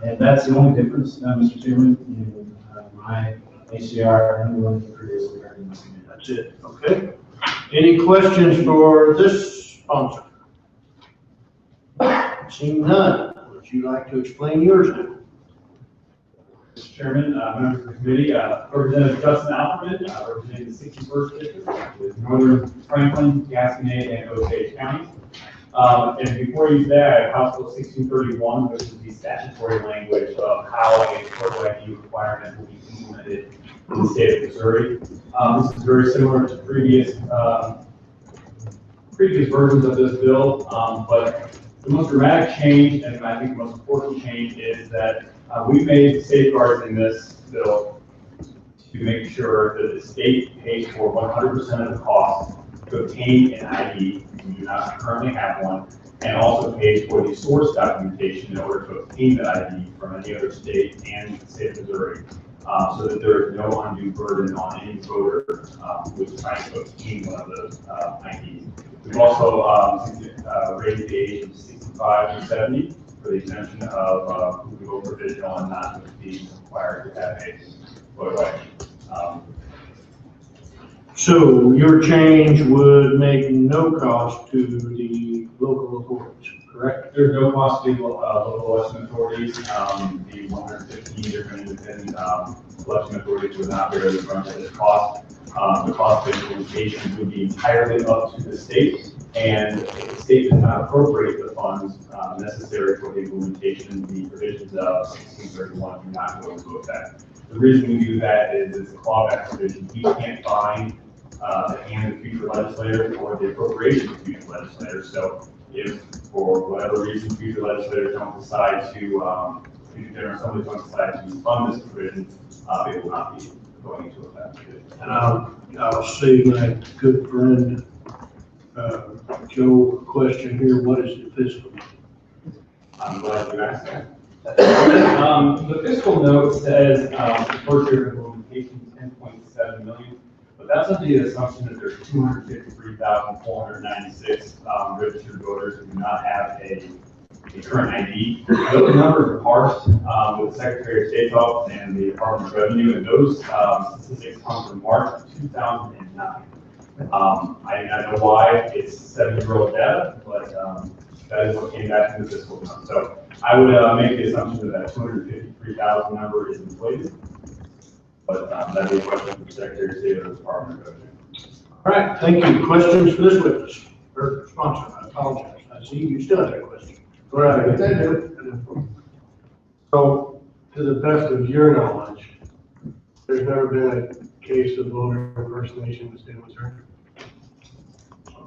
And that's the only difference, Mr. Chairman, in my HCR and the one that previously regarding this amendment. That's it. Okay. Any questions for this sponsor? Seeing none, would you like to explain yours now? Mr. Chairman, members of the committee, Representative Justin Alferman, representing the 61st District with Northern Franklin, Gasconade, and Osage counties. And before you today, I have House Bill 1631, which is the statutory language of how a photo ID requirement will be implemented in the state of Missouri. This is very similar to previous versions of this bill, but the most dramatic change, and I think the most important change, is that we've made safeguards in this bill to make sure that the state pays for 100% of the cost to obtain an ID if you do not currently have one, and also pays for the source documentation in order to obtain that ID from any other state and the state of Missouri, so that there is no undue burden on any voter who is trying to obtain one of those IDs. We've also raised the age of 65 to 70 for the exemption of who can vote provisional and not be required to have a photo ID. So your change would make no cost to the local authorities, correct? There's no cost to local election authorities. The 115 different independent election authorities would not bear the brunt of this cost. The cost of implementation would be entirely up to the state, and if the state does not appropriate the funds necessary for the implementation, the provisions of 1631 do not go into effect. The reason we do that is it's a clawback provision. We can't find the hand of future legislators or the appropriation of future legislators. So if for whatever reason future legislators don't decide to, future general assemblies don't decide to fund this provision, they will not be going into effect. And I'll see my good friend, Joe, a question here. What is the fiscal? I'm glad you asked that. The fiscal note says the first year of implementation 10.7 million, but that's under the assumption that there's 253,496 registered voters who do not have a current ID. Those numbers are parsed with the Secretary of State's office and the Department of Revenue, and those statistics come from March 2009. I do not know why it's 7-year-old data, but that is what came back in the fiscal note. So I would make the assumption that that 253,000 number is inflated, but that'd be a question for the Secretary of State or the Department of Revenue. All right, thank you. Questions for this witness or sponsor? I apologize. I see you still have a question. Go right ahead. So, to the best of your knowledge, there's never been a case of voter impersonation in the state of Missouri?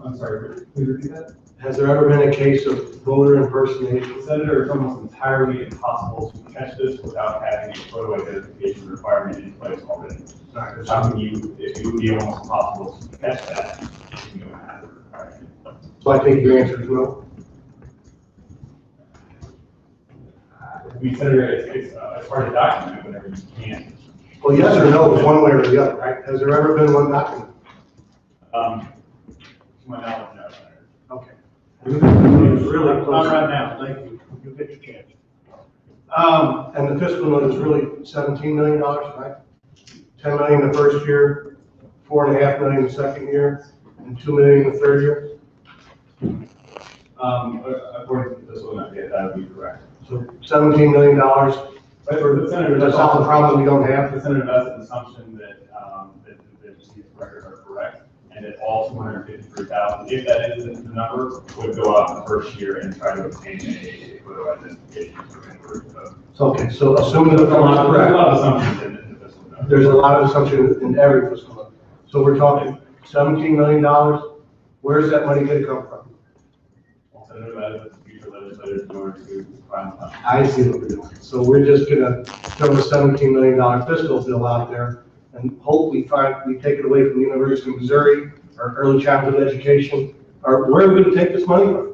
I'm sorry, please repeat that? Has there ever been a case of voter impersonation? Senator, it's almost entirely impossible to catch this without having a photo identification requirement in place already. How can you, it would be almost impossible to catch that if you don't have it requirement. So I think your answer is no. I mean, Senator, it's hard to document whenever you can. Well, yes or no is one way or the other, right? Has there ever been one document? To my knowledge, no, Senator. Okay. Really close. Not right now. Thank you. You'll get your chance. And the fiscal note is really $17 million, right? 10 million the first year, 4.5 million the second year, and 2 million the third year. According to this one, yeah, that would be correct. So $17 million. But Senator, That's not the problem we don't have. The Senator, that's an assumption that these records are correct, and that all 253,000, if that is the number, would go out in the first year and try to obtain a photo identification for inquiry. Okay, so assuming that the law is correct. There's a lot of assumptions in the fiscal note. There's a lot of assumptions in every fiscal note. So we're talking $17 million. Where's that money going to come from? Well, Senator, that is future legislators in order to find money. I see what we're doing. So we're just going to throw a $17 million fiscal bill out there and hope we take it away from the University of Missouri, our early childhood education, or where are we going to take this money from?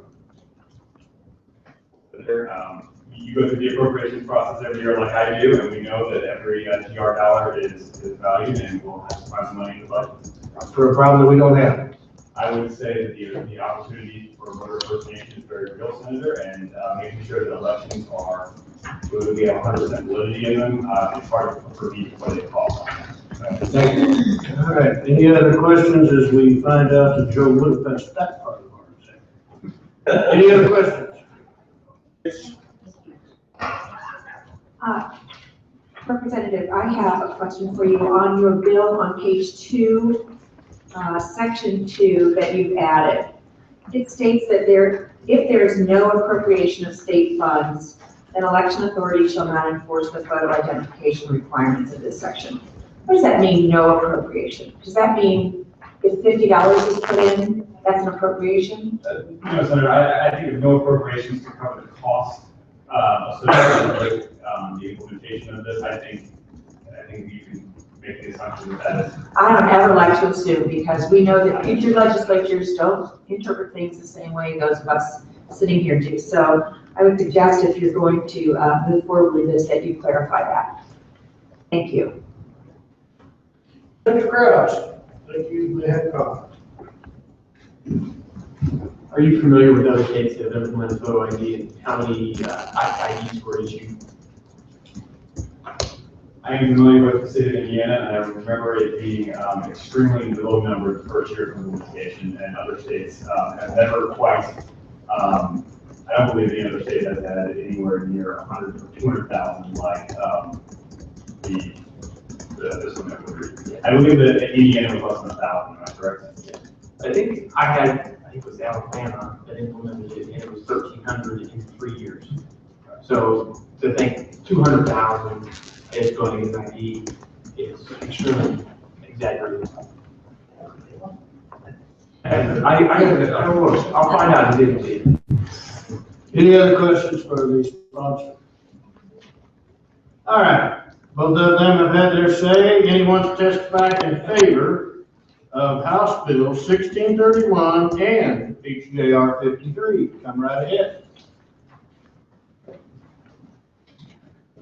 You go through the appropriations process every year like I do, and we know that every GR dollar is valued, and we'll have to find some money in the budget. For a problem that we don't have. I would say that the opportunity for voter impersonation is very real, Senator, and making sure that elections are, whether we have 100% validity in them, it's hard for me to put a cost on that. Thank you. All right. Any other questions as we find out that Joe would have passed that part of our exam? Any other questions? Representative, I have a question for you on your bill on page 2, section 2 that you've added. It states that if there is no appropriation of state funds, then election authorities shall not enforce the photo identification requirements of this section. What does that mean, no appropriation? Does that mean if $50 is put in, that's an appropriation? No, Senator, I think if no appropriations to cover the cost associated with the implementation of this, I think you can make the assumption that that is. I don't ever like to assume, because we know that future legislatures don't interpret things the same way those of us sitting here do. So I would suggest if you're going to move forward with this, that you clarify that. Thank you. Mr. Krause, thank you. You may have comment. Are you familiar with other states that have implemented photo ID and how many IDs were issued? I am familiar with the city of Indiana, and I remember it being extremely low number the first year of implementation, and other states have never quite, I don't believe any other state has had anywhere near 100 or 200,000 like this one. I believe that Indiana was less than 1,000, am I correct? I think it was Alferman that implemented it, and it was 1,300 in 3 years. So to think 200,000 is going to get an ID is extremely exaggerated. And I don't know, I'll find out and get it. Any other questions for the sponsor? All right, both of them have had their say. Anyone to testify in favor of House Bill 1631 and HJR 53? Come right ahead.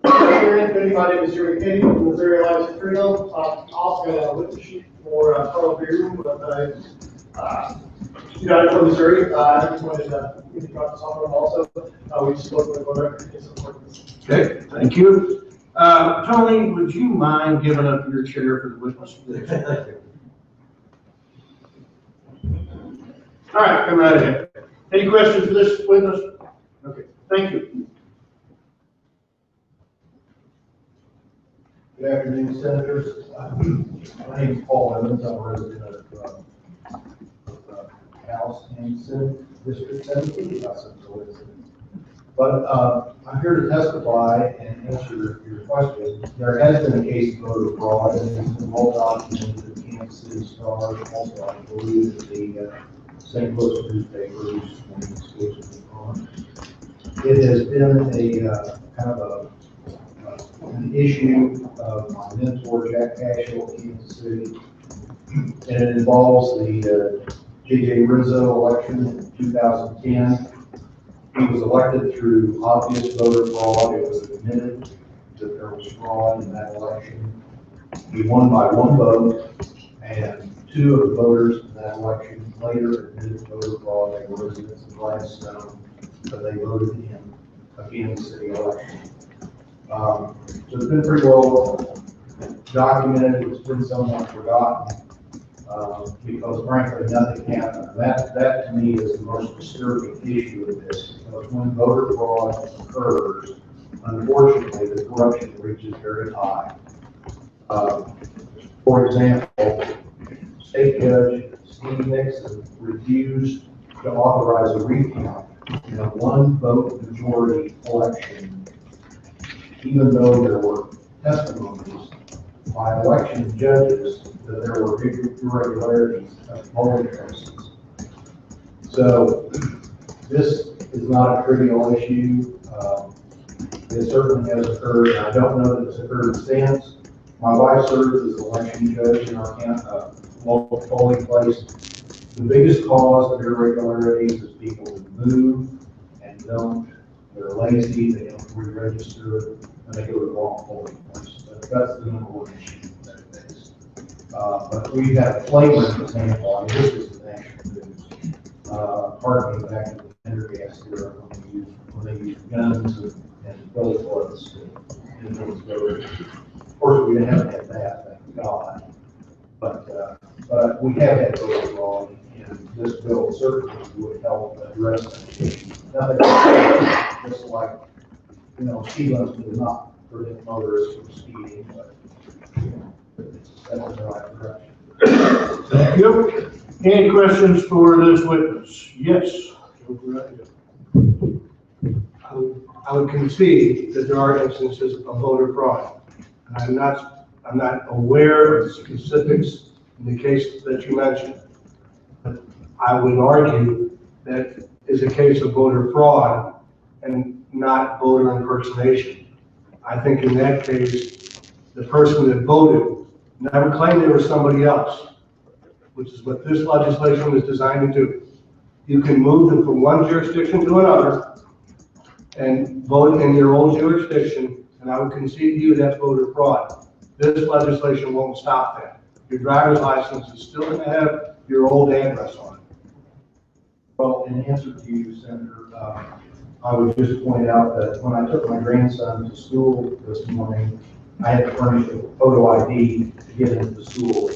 If anybody was your opinion from Missouri License Freedom, also got a witness sheet for Carl Beer, but you got it from Missouri. I just wanted to give you this on also. We just spoke with whatever is important. Okay, thank you. Tony, would you mind giving up your chair for the witness? All right, come right ahead. Any questions for this witness? Okay, thank you. Good afternoon, Senators. My name is Paul Evans. I'm a resident of House and Senate District 17. But I'm here to testify and answer your question. There has been a case of voter fraud, and it's been well documented in the Kansas City Star, also I believe that the St. Louis newspaper is on. It has been a kind of an issue of my mentor, Jack Cashel, of Kansas City, and it involves the J.J. Rizzo election in 2010. He was elected through obvious voter fraud. It was admitted that there was fraud in that election. He won by 1 vote, and 2 of the voters in that election later admitted voter fraud. They were residents of Gladstone, but they voted in a Kansas City election. So it's been pretty well documented. It's been somewhat forgotten because frankly nothing happened. That to me is the most disturbing issue of this, because when voter fraud occurs, unfortunately the corruption reaches very high. For example, State Judge Steve Nixon refused to authorize a recount in a 1-vote majority election, even though there were testimonies by election judges that there were irregularities at polling places. So this is not a trivial issue. It certainly has occurred, and I don't know that it's occurred since. My wife serves as election judge in our local polling place. The biggest cause of irregularities is people who move and they're lazy, they don't re-register, and they go to the wrong polling place. That's the number one issue that it is. But we had a flagrant example. I mean, this was the national news. Harking back to the tender gas era when they used guns and billy clubs and things go. Of course, we didn't have that, thank God. But we have had voter fraud, and this bill certainly would help address that issue. Nothing just like, speed limits do not prevent motorists from speeding, but that's in the right direction. Thank you. Any questions for this witness? Yes. I would concede that there are instances of voter fraud. And I'm not aware of specifics in the case that you mentioned. But I would argue that is a case of voter fraud and not voter impersonation. I think in that case, the person that voted never claimed they were somebody else, which is what this legislation is designed to do. You can move them from one jurisdiction to another and vote in your old jurisdiction, and I would concede to you that's voter fraud. This legislation won't stop that. Your driver's license is still going to have your old address on it. Well, in answer to you, Senator, I would just point out that when I took my grandson to school this morning, I had to furnish a photo ID to get into the school.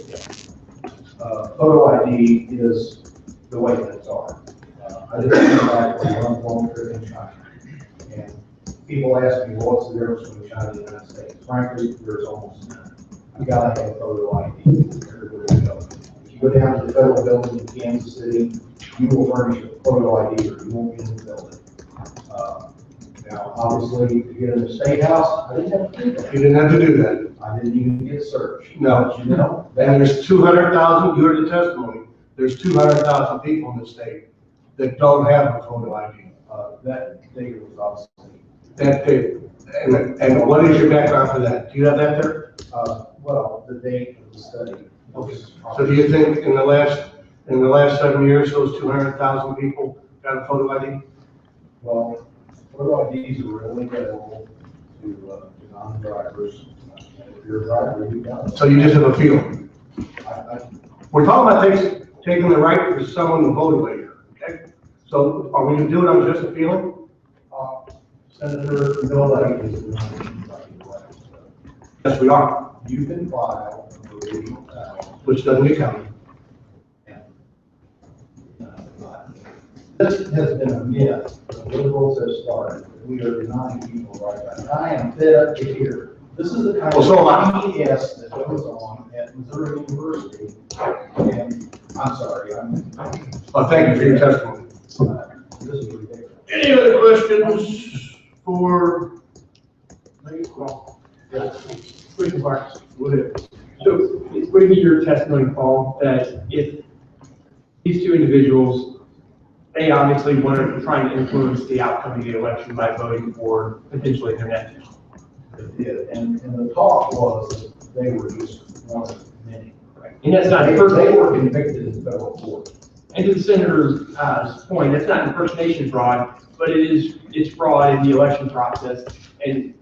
Photo ID is the way things are. I just came back from a long trip in China. And people ask me, well, what's the difference between China and the United States? Frankly, there's almost none. You gotta have photo ID everywhere you go. If you go down to the federal building in Kansas City, you will furnish a photo ID or you won't get in the building. Now, obviously, to get in the State House, I didn't have to do that. You didn't have to do that. I didn't even get searched. No. But, you know, And there's 200,000, you heard the testimony, there's 200,000 people in the state that don't have a photo ID. That data was obviously. That data. And what is your background for that? Do you have that there? Well, the date of the study. Okay. So do you think in the last 7 years, those 200,000 people got a photo ID? Well, photo IDs are readily available to non-drivers. If you're a driver, you got it. So you just have a feeling? We're talking about taking the right for someone to vote away here, okay? So are we gonna do it on just a feeling? Senator Bill is not. Yes, we are. You can file a provisional ballot. Which doesn't get counted. This has been a myth. The liberals have started. We are denying people right now. I am fed up to hear. This is the kind of BS that goes on at Missouri University. And I'm sorry, Thank you for your testimony. This is ridiculous. Any other questions for? Commissioner Parks, go ahead. So it's going to be your testimony, Paul, that if these two individuals, they obviously wanted to try and influence the outcome of the election by voting for potentially their nephew. They did. And the talk was that they were just one of many. And that's not They were convicted in federal court. And to the senator's point, that's not impersonation fraud, but it's fraud in the election process. And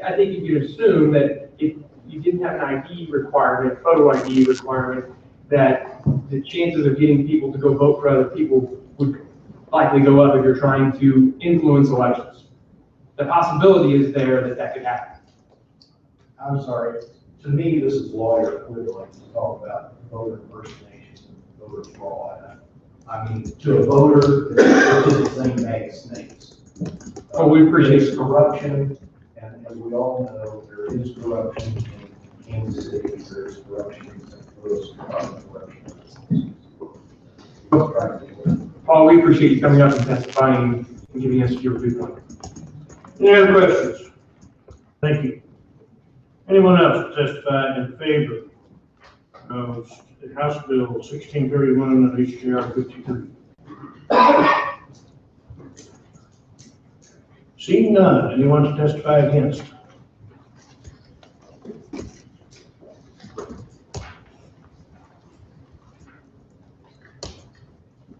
I think you can assume that if you didn't have an ID requirement, a photo ID requirement, that the chances of getting people to go vote for other people would likely go up if you're trying to influence elections. The possibility is there that could happen. I'm sorry. To me, this is lawyer equivalent to talk about voter impersonation and voter fraud. I mean, to a voter, it's the same bag of snakes. Oh, we appreciate corruption, and as we all know, there is corruption in Kansas City. There's corruption in St. Louis, corruption. Paul, we appreciate you coming up and testifying and giving us your viewpoint. Any other questions? Thank you. Anyone else testify in favor of House Bill 1631 and HJR 53? Seeing none, anyone to testify against?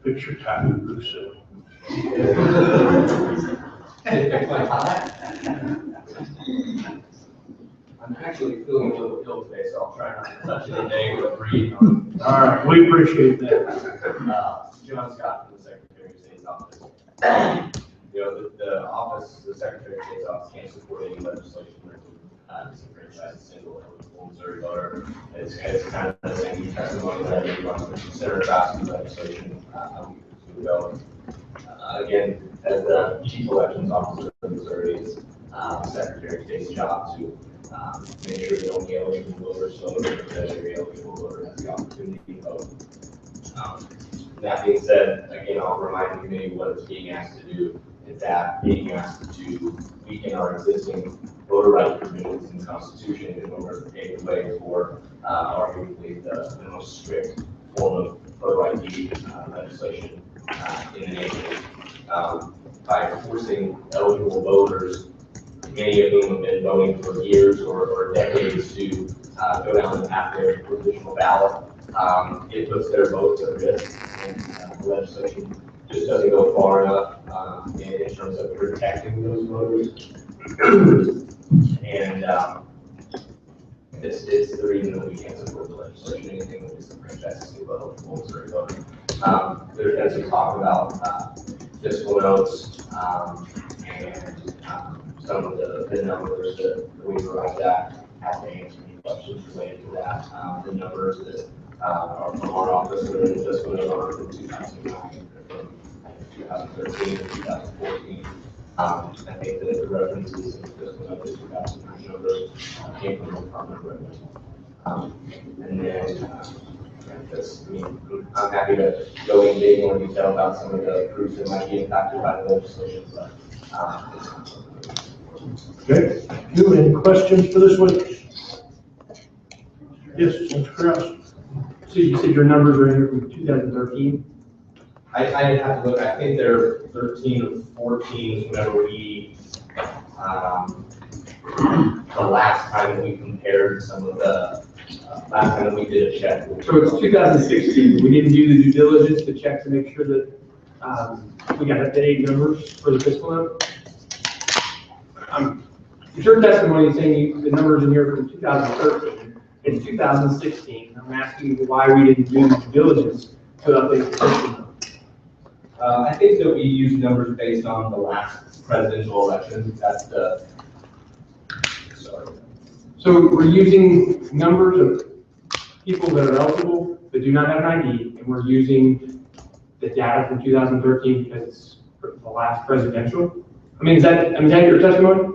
Picture time, Russo. I'm actually feeling a little ill today, so I'll try not to touch it today or breathe. All right, we appreciate that. John Scott from the Secretary of State's office. You know, the office, the Secretary of State's office can't support any legislation that disenfranchise a single eligible Missouri voter. It's kind of the same testimony that everyone would consider drafting legislation ago. Again, as the chief elections officer of Missouri, it's the Secretary of State's job to make sure that only eligible voters vote, that every eligible voter has the opportunity to vote. That being said, again, I'll remind the committee what it's being asked to do. It's being asked to weaken our existing voter right provisions in the Constitution in order to pave the way for arguably the most strict form of voter ID legislation in the nation. By forcing eligible voters, many of whom have been voting for years or decades, to go down the pathway of the provisional ballot, it puts their votes at risk, and the legislation just doesn't go far enough in terms of protecting those voters. And it's the reason that we can't support the legislation. Anything that disenfranchises single eligible Missouri voter. There's been some talk about fiscal notes and some of the numbers that we arrived at. happy to answer any questions related to that. The numbers that are from our office that are just going on from 2009, from 2013 to 2014. I think that the references in just one of the 2009 numbers came from the Department of Revenue. And then I'm happy to go into big more detail about some of the groups that might be impacted by the legislation, but Okay, thank you. Any questions for this witness? Yes, Mr. Kraus. So you said your numbers are in here from 2013? I have to look. I think they're 13 or 14 whenever we, the last time that we compared some of the, last time that we did a check. So it's 2016. We didn't do the due diligence to check to make sure that we got up-to-date numbers for the fiscal note. Your testimony is saying the numbers in here from 2013. It's 2016. I'm asking you why we didn't do the due diligence to update the fiscal note. I think that we use numbers based on the last presidential election. That's the, sorry. So we're using numbers of people that are eligible that do not have an ID, and we're using the data from 2013 because it's the last presidential. Is that your testimony?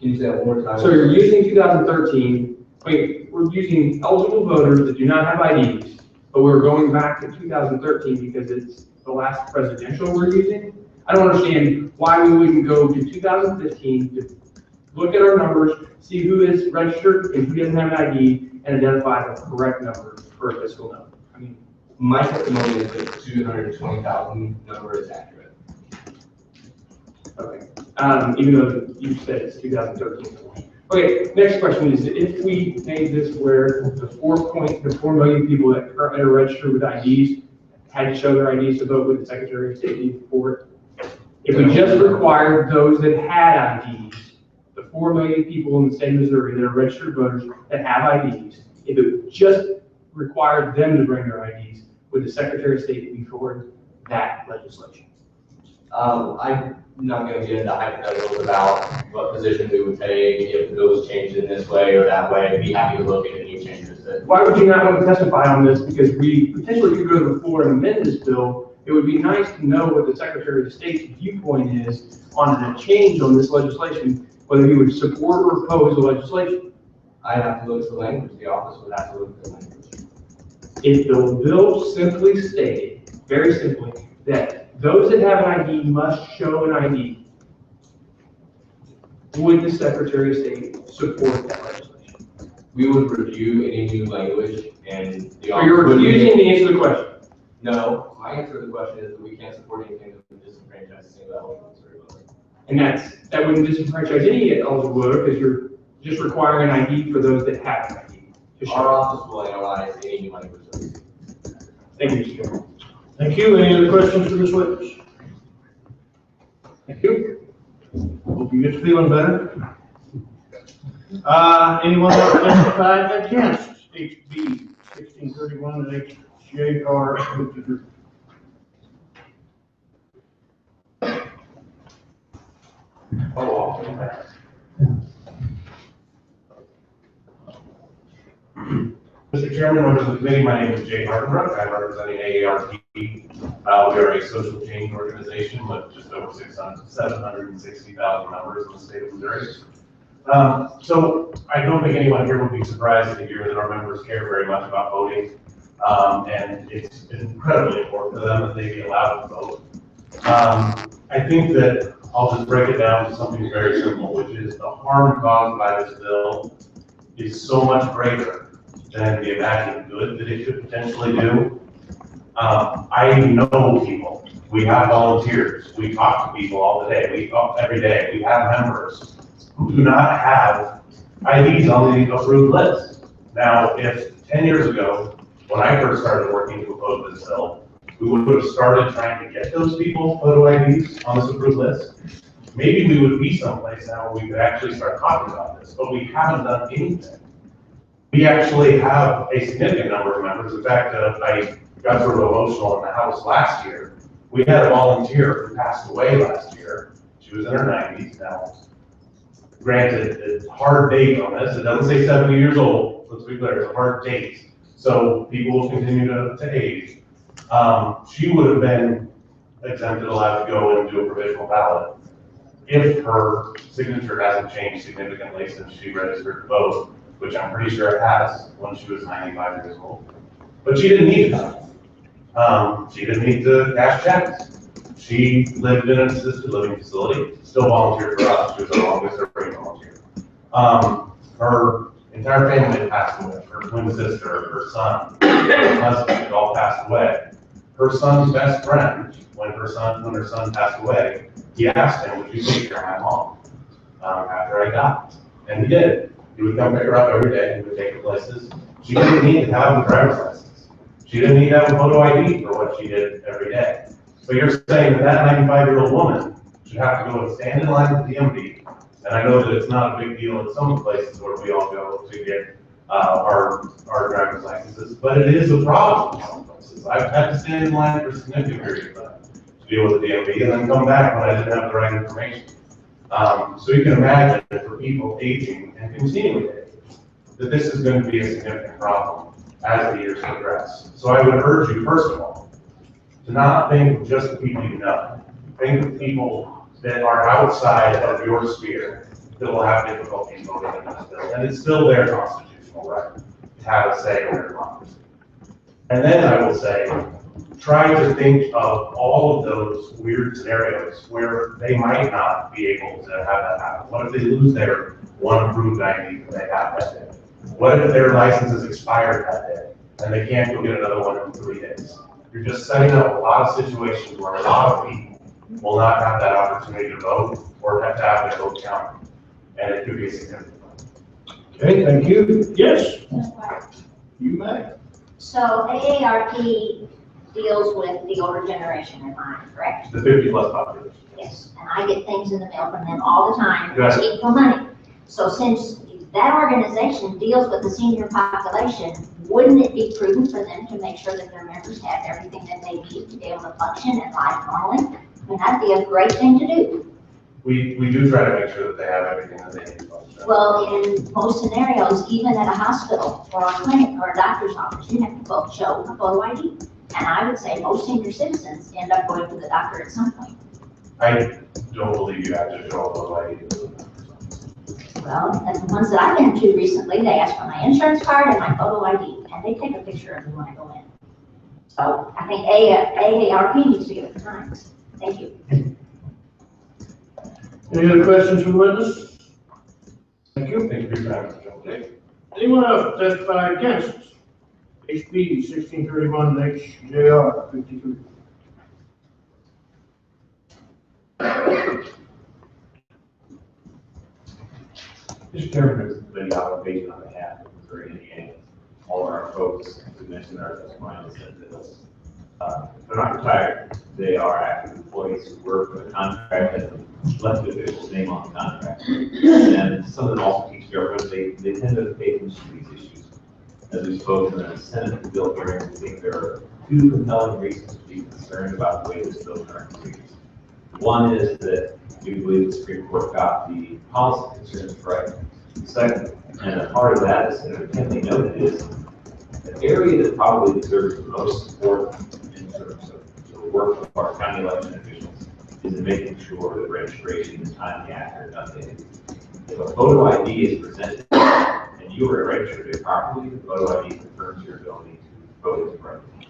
Can you say that one more time? So you're using 2013. We're using eligible voters that do not have IDs, but we're going back to 2013 because it's the last presidential we're using. I don't understand why we wouldn't go to 2015 to look at our numbers, see who is registered and who doesn't have an ID, and identify the correct number for a fiscal note. My testimony is that the 220,000 number is accurate. Okay. Even though you said it's 2013. Okay, next question is, if we made this where the 4 million people that currently are registered with IDs had to show their IDs to vote with the Secretary of State for it, if we just required those that had IDs, the 4 million people in the state of Missouri that are registered voters that have IDs, if it just required them to bring their IDs, would the Secretary of State be for that legislation? I'm not going to get into hypotheticals about what position we would take if the bill was changed in this way or that way. I'd be happy to look at any changes. Why would you not want to testify on this? Because we potentially could go to the floor and amend this bill. It would be nice to know what the Secretary of State's viewpoint is on a change on this legislation, whether he would support or oppose the legislation. I'd have to look at the language. The office would have to look at the language. If the bill simply stated, very simply, that those that have an ID must show an ID, would the Secretary of State support that legislation? We would review any new language and the So you're refusing to answer the question? No, my answer to the question is that we can't support anything that would disenfranchise a single eligible Missouri voter. And that wouldn't disenfranchise any eligible voter because you're just requiring an ID for those that have an ID. Our office will analyze any new language that we see. Thank you, Mr. Chairman. Thank you. Any other questions for this witness? Thank you. Hope you get feeling better. Anyone want to testify against HB 1631 and HJR? Mr. Chairman, members of the committee, my name is Jay Hardenbrook. I'm representing AARP. We are a social change organization with just over 760,000 members in the state of Missouri. So I don't think anyone here would be surprised to hear that our members care very much about voting. And it's incredibly important to them that they be allowed to vote. I think that I'll just break it down to something very simple, which is the harm caused by this bill is so much greater than the imagined good that it could potentially do. I know people. We have volunteers. We talk to people all the day. We talk every day. We have members who do not have IDs on the approved list. Now, if 10 years ago, when I first started working to oppose this bill, we would have started trying to get those people photo IDs on this approved list, maybe we would be someplace now where we could actually start talking about this, but we haven't done anything. We actually have a significant number of members. In fact, I got sort of emotional in the House last year. We had a volunteer who passed away last year. She was in her 90s now. granted, it's a hard date on this, it doesn't say 70 years old, let's be clear, it's a hard date. So people will continue to age. She would have been exempted, allowed to go and do a provisional ballot if her signature hasn't changed significantly since she registered to vote, which I'm pretty sure it has when she was 95 years old. But she didn't need to. She didn't need to cash checks. She lived in an assisted living facility, still volunteered for us. She was our longest serving volunteer. Her entire family had passed away. Her twin sister, her son, her husband had all passed away. Her son's best friend, when her son passed away, he asked him, would you take care of my mom after I died? And he did. He would come pick her up every day, he would take her places. She didn't need to have a driver's license. She didn't need to have a photo ID for what she did every day. So you're saying that 95-year-old woman should have to go and stand in line at the DMV, and I know that it's not a big deal in some places where we all go to get our driver's licenses, but it is a problem in some places. I've had to stand in line for a significant period of time to deal with the DMV and then come back when I didn't have the right information. So you can imagine that for people aging and continuing to age, that this is going to be a significant problem as the years progress. So I would urge you, first of all, to not think of just the people you know. Think of people that are outside of your sphere that will have difficulty voting in this bill. And it's still their constitutional right to have a say in their democracy. And then I will say, try to think of all of those weird scenarios where they might not be able to have that happen. What if they lose their one approved ID that they have that day? What if their license is expired that day and they can't go get another one in 3 days? You're just setting up a lot of situations where a lot of people will not have that opportunity to vote or have to have their vote counted. And it could be a significant one. Okay, thank you. Yes, you may. So AARP deals with the older generation in mind, correct? The 50+ population. Yes, and I get things in the mail from them all the time, Yes. asking for money. So since that organization deals with the senior population, wouldn't it be prudent for them to make sure that their members have everything that they need to be able to function and live normally? I mean, that'd be a great thing to do. We do try to make sure that they have everything that they need to function. Well, in most scenarios, even at a hospital or a clinic or a doctor's office, you have to both show a photo ID. And I would say most senior citizens end up going to the doctor at some point. I don't believe you have to show a photo ID. Well, and the ones that I've been to recently, they ask for my insurance card and my photo ID, and they take a picture of me when I go in. So I think AARP needs to give it the time. Thank you. Any other questions from witness? Thank you. Thank you for your time, Mr. Jones. Anyone else testify against HB 1631 HJR 53? Mr. Chairman, there's been the obligation on behalf of Missouri Indiana, all of our folks who mentioned our testimony on this. They're not retired. They are active employees who work with a contract and elected officials' name on the contract. And some of them also teach government. They tend to pay attention to these issues. As we spoke in the Senate bill hearing, we think there are two compelling reasons to be concerned about the way this bill currently reads. One is that we believe the Supreme Court got the policy concerns right. Second, and a part of that is, and Kennedy noted, is the area that probably deserves the most support in terms of the work of our county election officials is in making sure that registration is timely, accurate, and updated. If a photo ID is presented and you are registered improperly, the photo ID confirms your ability to vote correctly.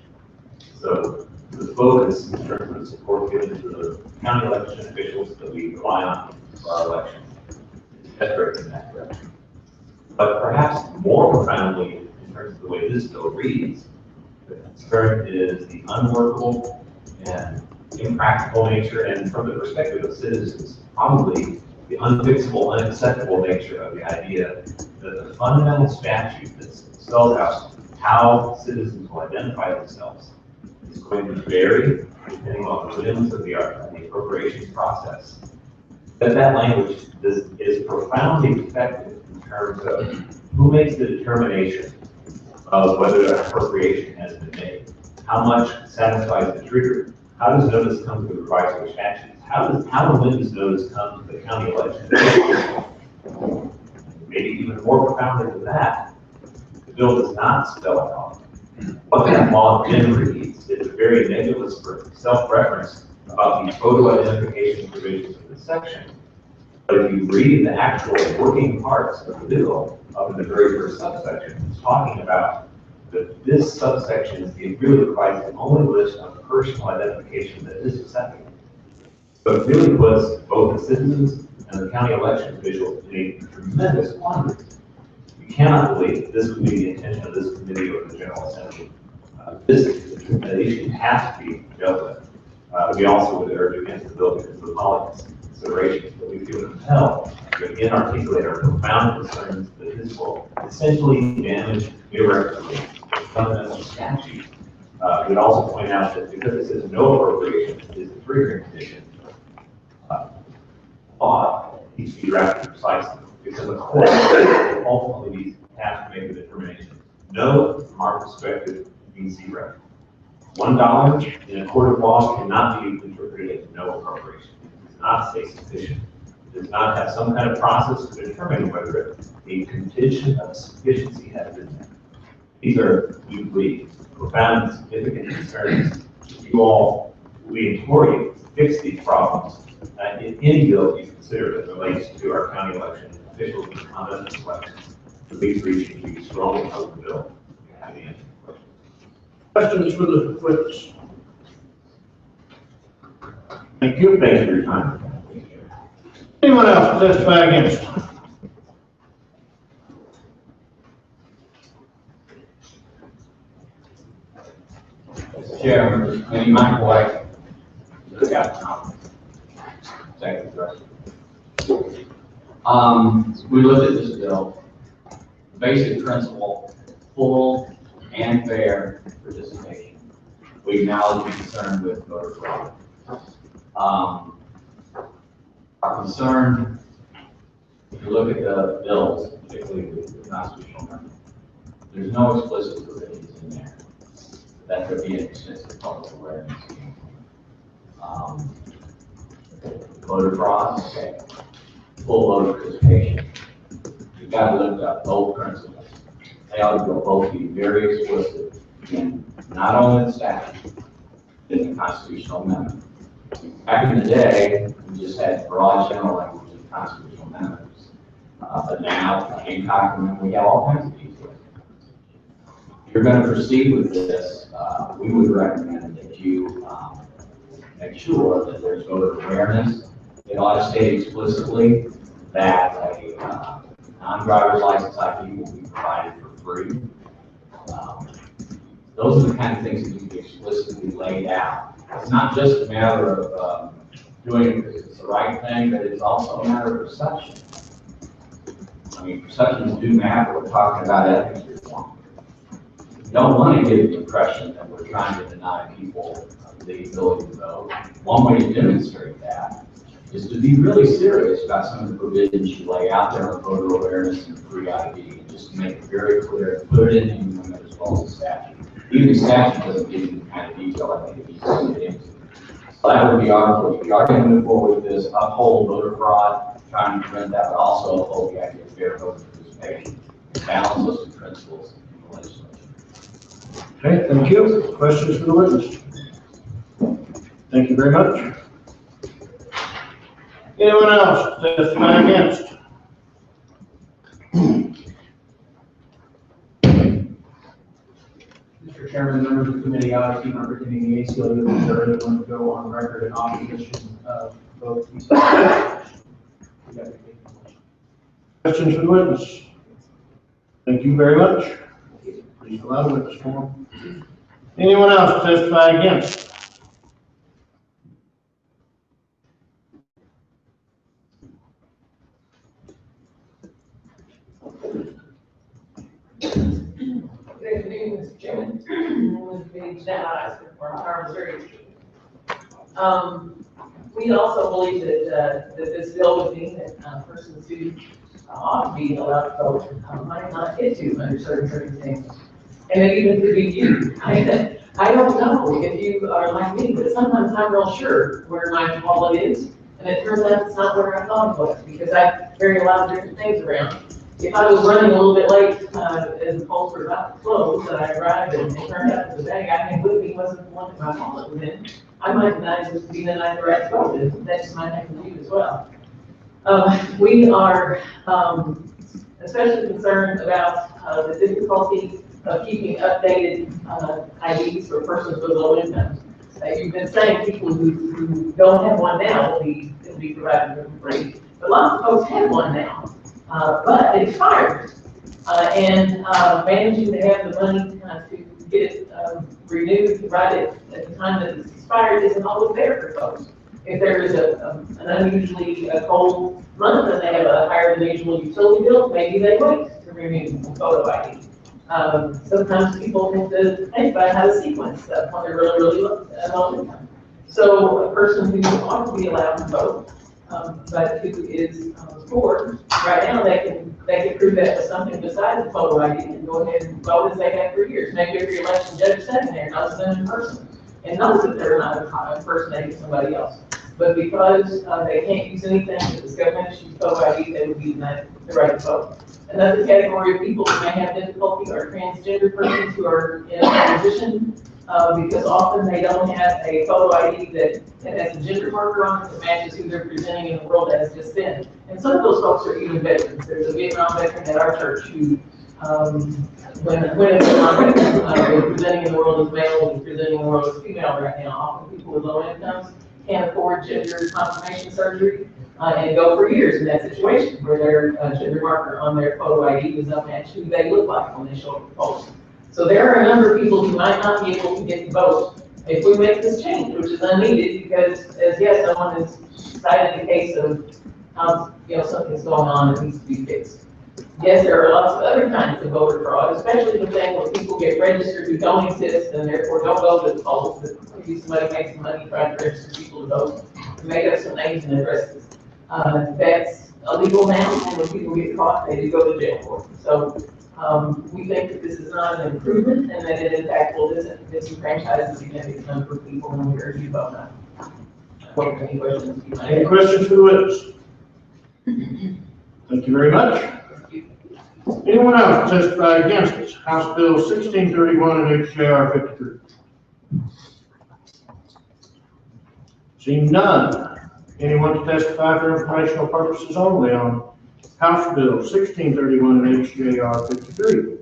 So the focus in terms of the support given to the county election officials that we rely on for our elections is headed in that direction. But perhaps more profoundly, in terms of the way this bill reads, the concern is the unworkable and impractical nature, and from the perspective of citizens, probably the unfixable, unacceptable nature of the idea that the fundamental statute that spells out how citizens will identify themselves is going to vary depending on the whims of the appropriations process. That language is profoundly effective in terms of who makes the determination of whether an appropriation has been made, how much satisfies the trigger, how does notice come to the revised statutes, how and when does notice come to the county election, Maybe even more profoundly than that, the bill does not spell out what that law then reads. It's a very nebulous self-reference about the photo identification provisions of this section. But if you read the actual working parts of the bill, up in the very first subsection, it's talking about that this subsection it really provides the only list of personal identification that is acceptable. So it really was both the citizens and the county election officials in a tremendous quandary. You cannot believe this would be the intention of this committee or the General Assembly. This issue has to be dealt with. We also would urge against the bill because of the policy considerations, but we feel compelled to again articulate our profound concerns that this will essentially damage irreparably the fundamental statute. We'd also point out that because it says no appropriation is a triggering condition, law needs to be drafted precisely because the court ultimately has to make a determination. No, from our perspective, means zero. $1 in a court of law cannot be interpreted as no appropriation. It does not say sufficient. It does not have some kind of process to determine whether a condition of sufficiency has been met. These are, we believe, profound and significant concerns. We implore you to fix these problems in any bill you consider that relates to our county election officials and conduct of elections. Please reach and we strongly oppose the bill. Questions for the witness? Thank you. Thank you for your time. Anyone else testify against? Mr. Chairman, my name is Michael White. Look out now. Thank you, Director. We looked at this bill. The basic principle, full and fair participation. We acknowledge the concern with voter fraud. Our concern, if you look at the bills, particularly the constitutional amendment, there's no explicit provisions in there that there be an extensive public awareness. Voter fraud, okay. Full voter participation. You've got to look up both principles. They ought to both be very explicit in not only the statute, but in the constitutional amendment. Back in the day, we just had broad general language in constitutional amendments. But now, in Cunningham, we have all kinds of details. If you're going to proceed with this, we would recommend that you make sure that there's voter awareness. It ought to state explicitly that a non-driver's license ID will be provided for free. Those are the kind of things that need to be explicitly laid out. It's not just a matter of doing it because it's the right thing, but it's also a matter of perception. I mean, perceptions do matter. We're talking about ethics reform. We don't want to give the impression that we're trying to deny people the ability to vote. One way to demonstrate that is to be really serious about some of the provisions you lay out there on voter awareness and free ID, and just to make it very clear, put it in the amendment as well as the statute. Even the statute doesn't give you the kind of detail I think it needs to get into. So that would be our approach. We are going to move forward with this, uphold voter fraud, trying to prevent that, but also uphold the idea of fair voter participation, balance those two principles in the legislature. Okay, thank you. Questions for the witness? Thank you very much. Anyone else testify against? Mr. Chairman, members of the committee, I keep representing the ACLU. Is there anyone to go on record in opposition of both these? Questions for the witness? Thank you very much. Please allow the witness form. Anyone else testify against? Good afternoon, Mr. Chairman. We also believe that this bill would mean that persons who ought to be allowed to vote might not get to under certain circumstances. And it even could be you. I don't know if you are like me, but sometimes I'm real sure where my wallet is And it turns out it's not where I thought it was, because I carry a lot of different things around. If I was running a little bit late, as the polls were about to close, and I arrived and it turned out that the bag I had with me wasn't the one that my wallet was in, I might deny it be denied the right to vote. That's my next view as well. We are especially concerned about the difficulty of keeping updated IDs for persons with low income. You've been saying people who don't have one now will be provided for free, but lots of folks have one now, but it expired. And managing to have the money to get it renewed right at the time that it's expired isn't always there for folks. If there is an unusually cold month and they have a higher than usual utility bill, maybe they wait to renew the photo ID. Sometimes people have to think about how to sequence stuff when they're really low income. So a person who ought to be allowed to vote, but who is poor, right now they can prove that with something besides the photo ID and go ahead and vote as they have for years. Maybe every election judge sitting there knows them in person and knows that they're not impersonating somebody else. But because they can't use anything that this government issues photo ID, they would be denied the right to vote. Another category of people who may have difficulty are transgender persons who are in a transition because often they don't have a photo ID that has a gender marker on it that matches who they're presenting in the world as just been. And some of those folks are even veterans. There's a Vietnam veteran at our church who, when a Vietnam veteran was presenting in the world as male, and presenting in the world as female right now. Often people with low incomes can't afford gender confirmation surgery and go for years in that situation where their gender marker on their photo ID does not match who they look like when they show up at the polls. So there are a number of people who might not be able to get to vote if we make this change, which is unneeded because, as yes, someone has cited the case of something's going on that needs to be fixed. Yes, there are lots of other kinds of voter fraud, especially the thing where people get registered who don't exist and therefore don't go to the polls. That maybe somebody makes some money trying to register people to vote and make up some names and addresses. That's illegal now, and when people get caught, they do go to jail for it. So we think that this is not an improvement, and that it in fact will disenfranchise a significant number of people, and we urge you to vote no. Any questions? Any questions for the witness? Thank you very much. Anyone else testify against this? House Bill 1631 and HJR 53. Seeing none. Anyone to testify for informational purposes only on House Bill 1631 and HJR 53?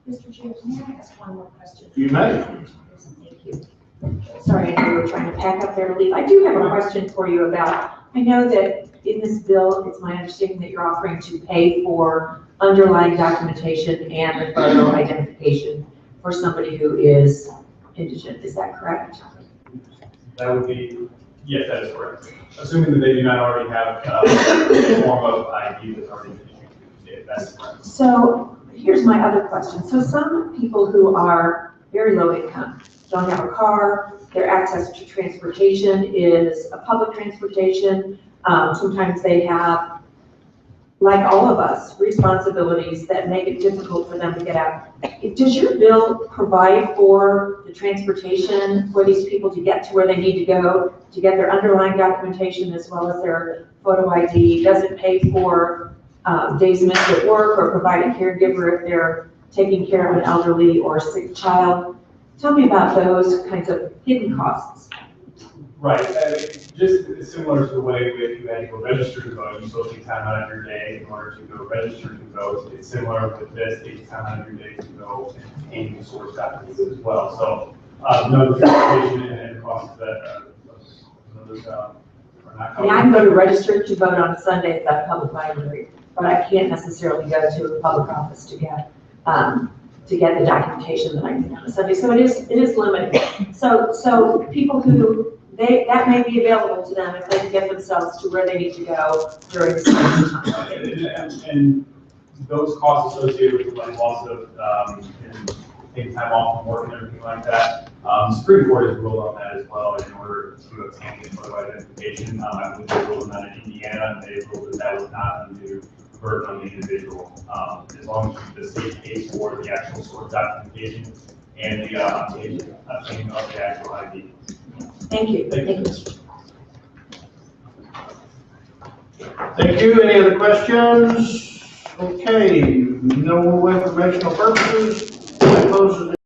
Mr. Chair, may I ask one more question? You may. Thank you. Sorry, I know you were trying to pack up there to leave. I do have a question for you about, I know that in this bill, it's my understanding that you're offering to pay for underlying documentation and the photo identification for somebody who is indigent. Is that correct? That would be, yes, that is correct. Assuming that they do not already have a form of ID that's already been issued. That's correct. So here's my other question. So some people who are very low income, don't have a car, their access to transportation is a public transportation. Sometimes they have, like all of us, responsibilities that make it difficult for them to get out. Does your bill provide for the transportation for these people to get to where they need to go, to get their underlying documentation as well as their photo ID? Does it pay for days missed at work or provide a caregiver if they're taking care of an elderly or sick child? Tell me about those kinds of hidden costs. Right. Just similar to the way if you had to go register to vote, you still take time out of your day in order to go register to vote. It's similar with this, take time out of your day to go and source documents as well. So notification and costs that those are not covered. I can go to register to vote on a Sunday at that public library, but I can't necessarily go to a public office to get the documentation that I need on a Sunday. So it is limited. So people who that may be available to them if they can get themselves to where they need to go during the time. And those costs associated with like loss of taking time off from work and everything like that. Supreme Court has ruled on that as well in order to obtain the photo identification. I believe they ruled on that in Indiana, and they ruled that that was not undue burden on the individual. As long as the state pays for the actual source documentation and the obtaining of the actual ID. Thank you. Thank you. Thank you. Any other questions? Okay, no informational purposes. That closes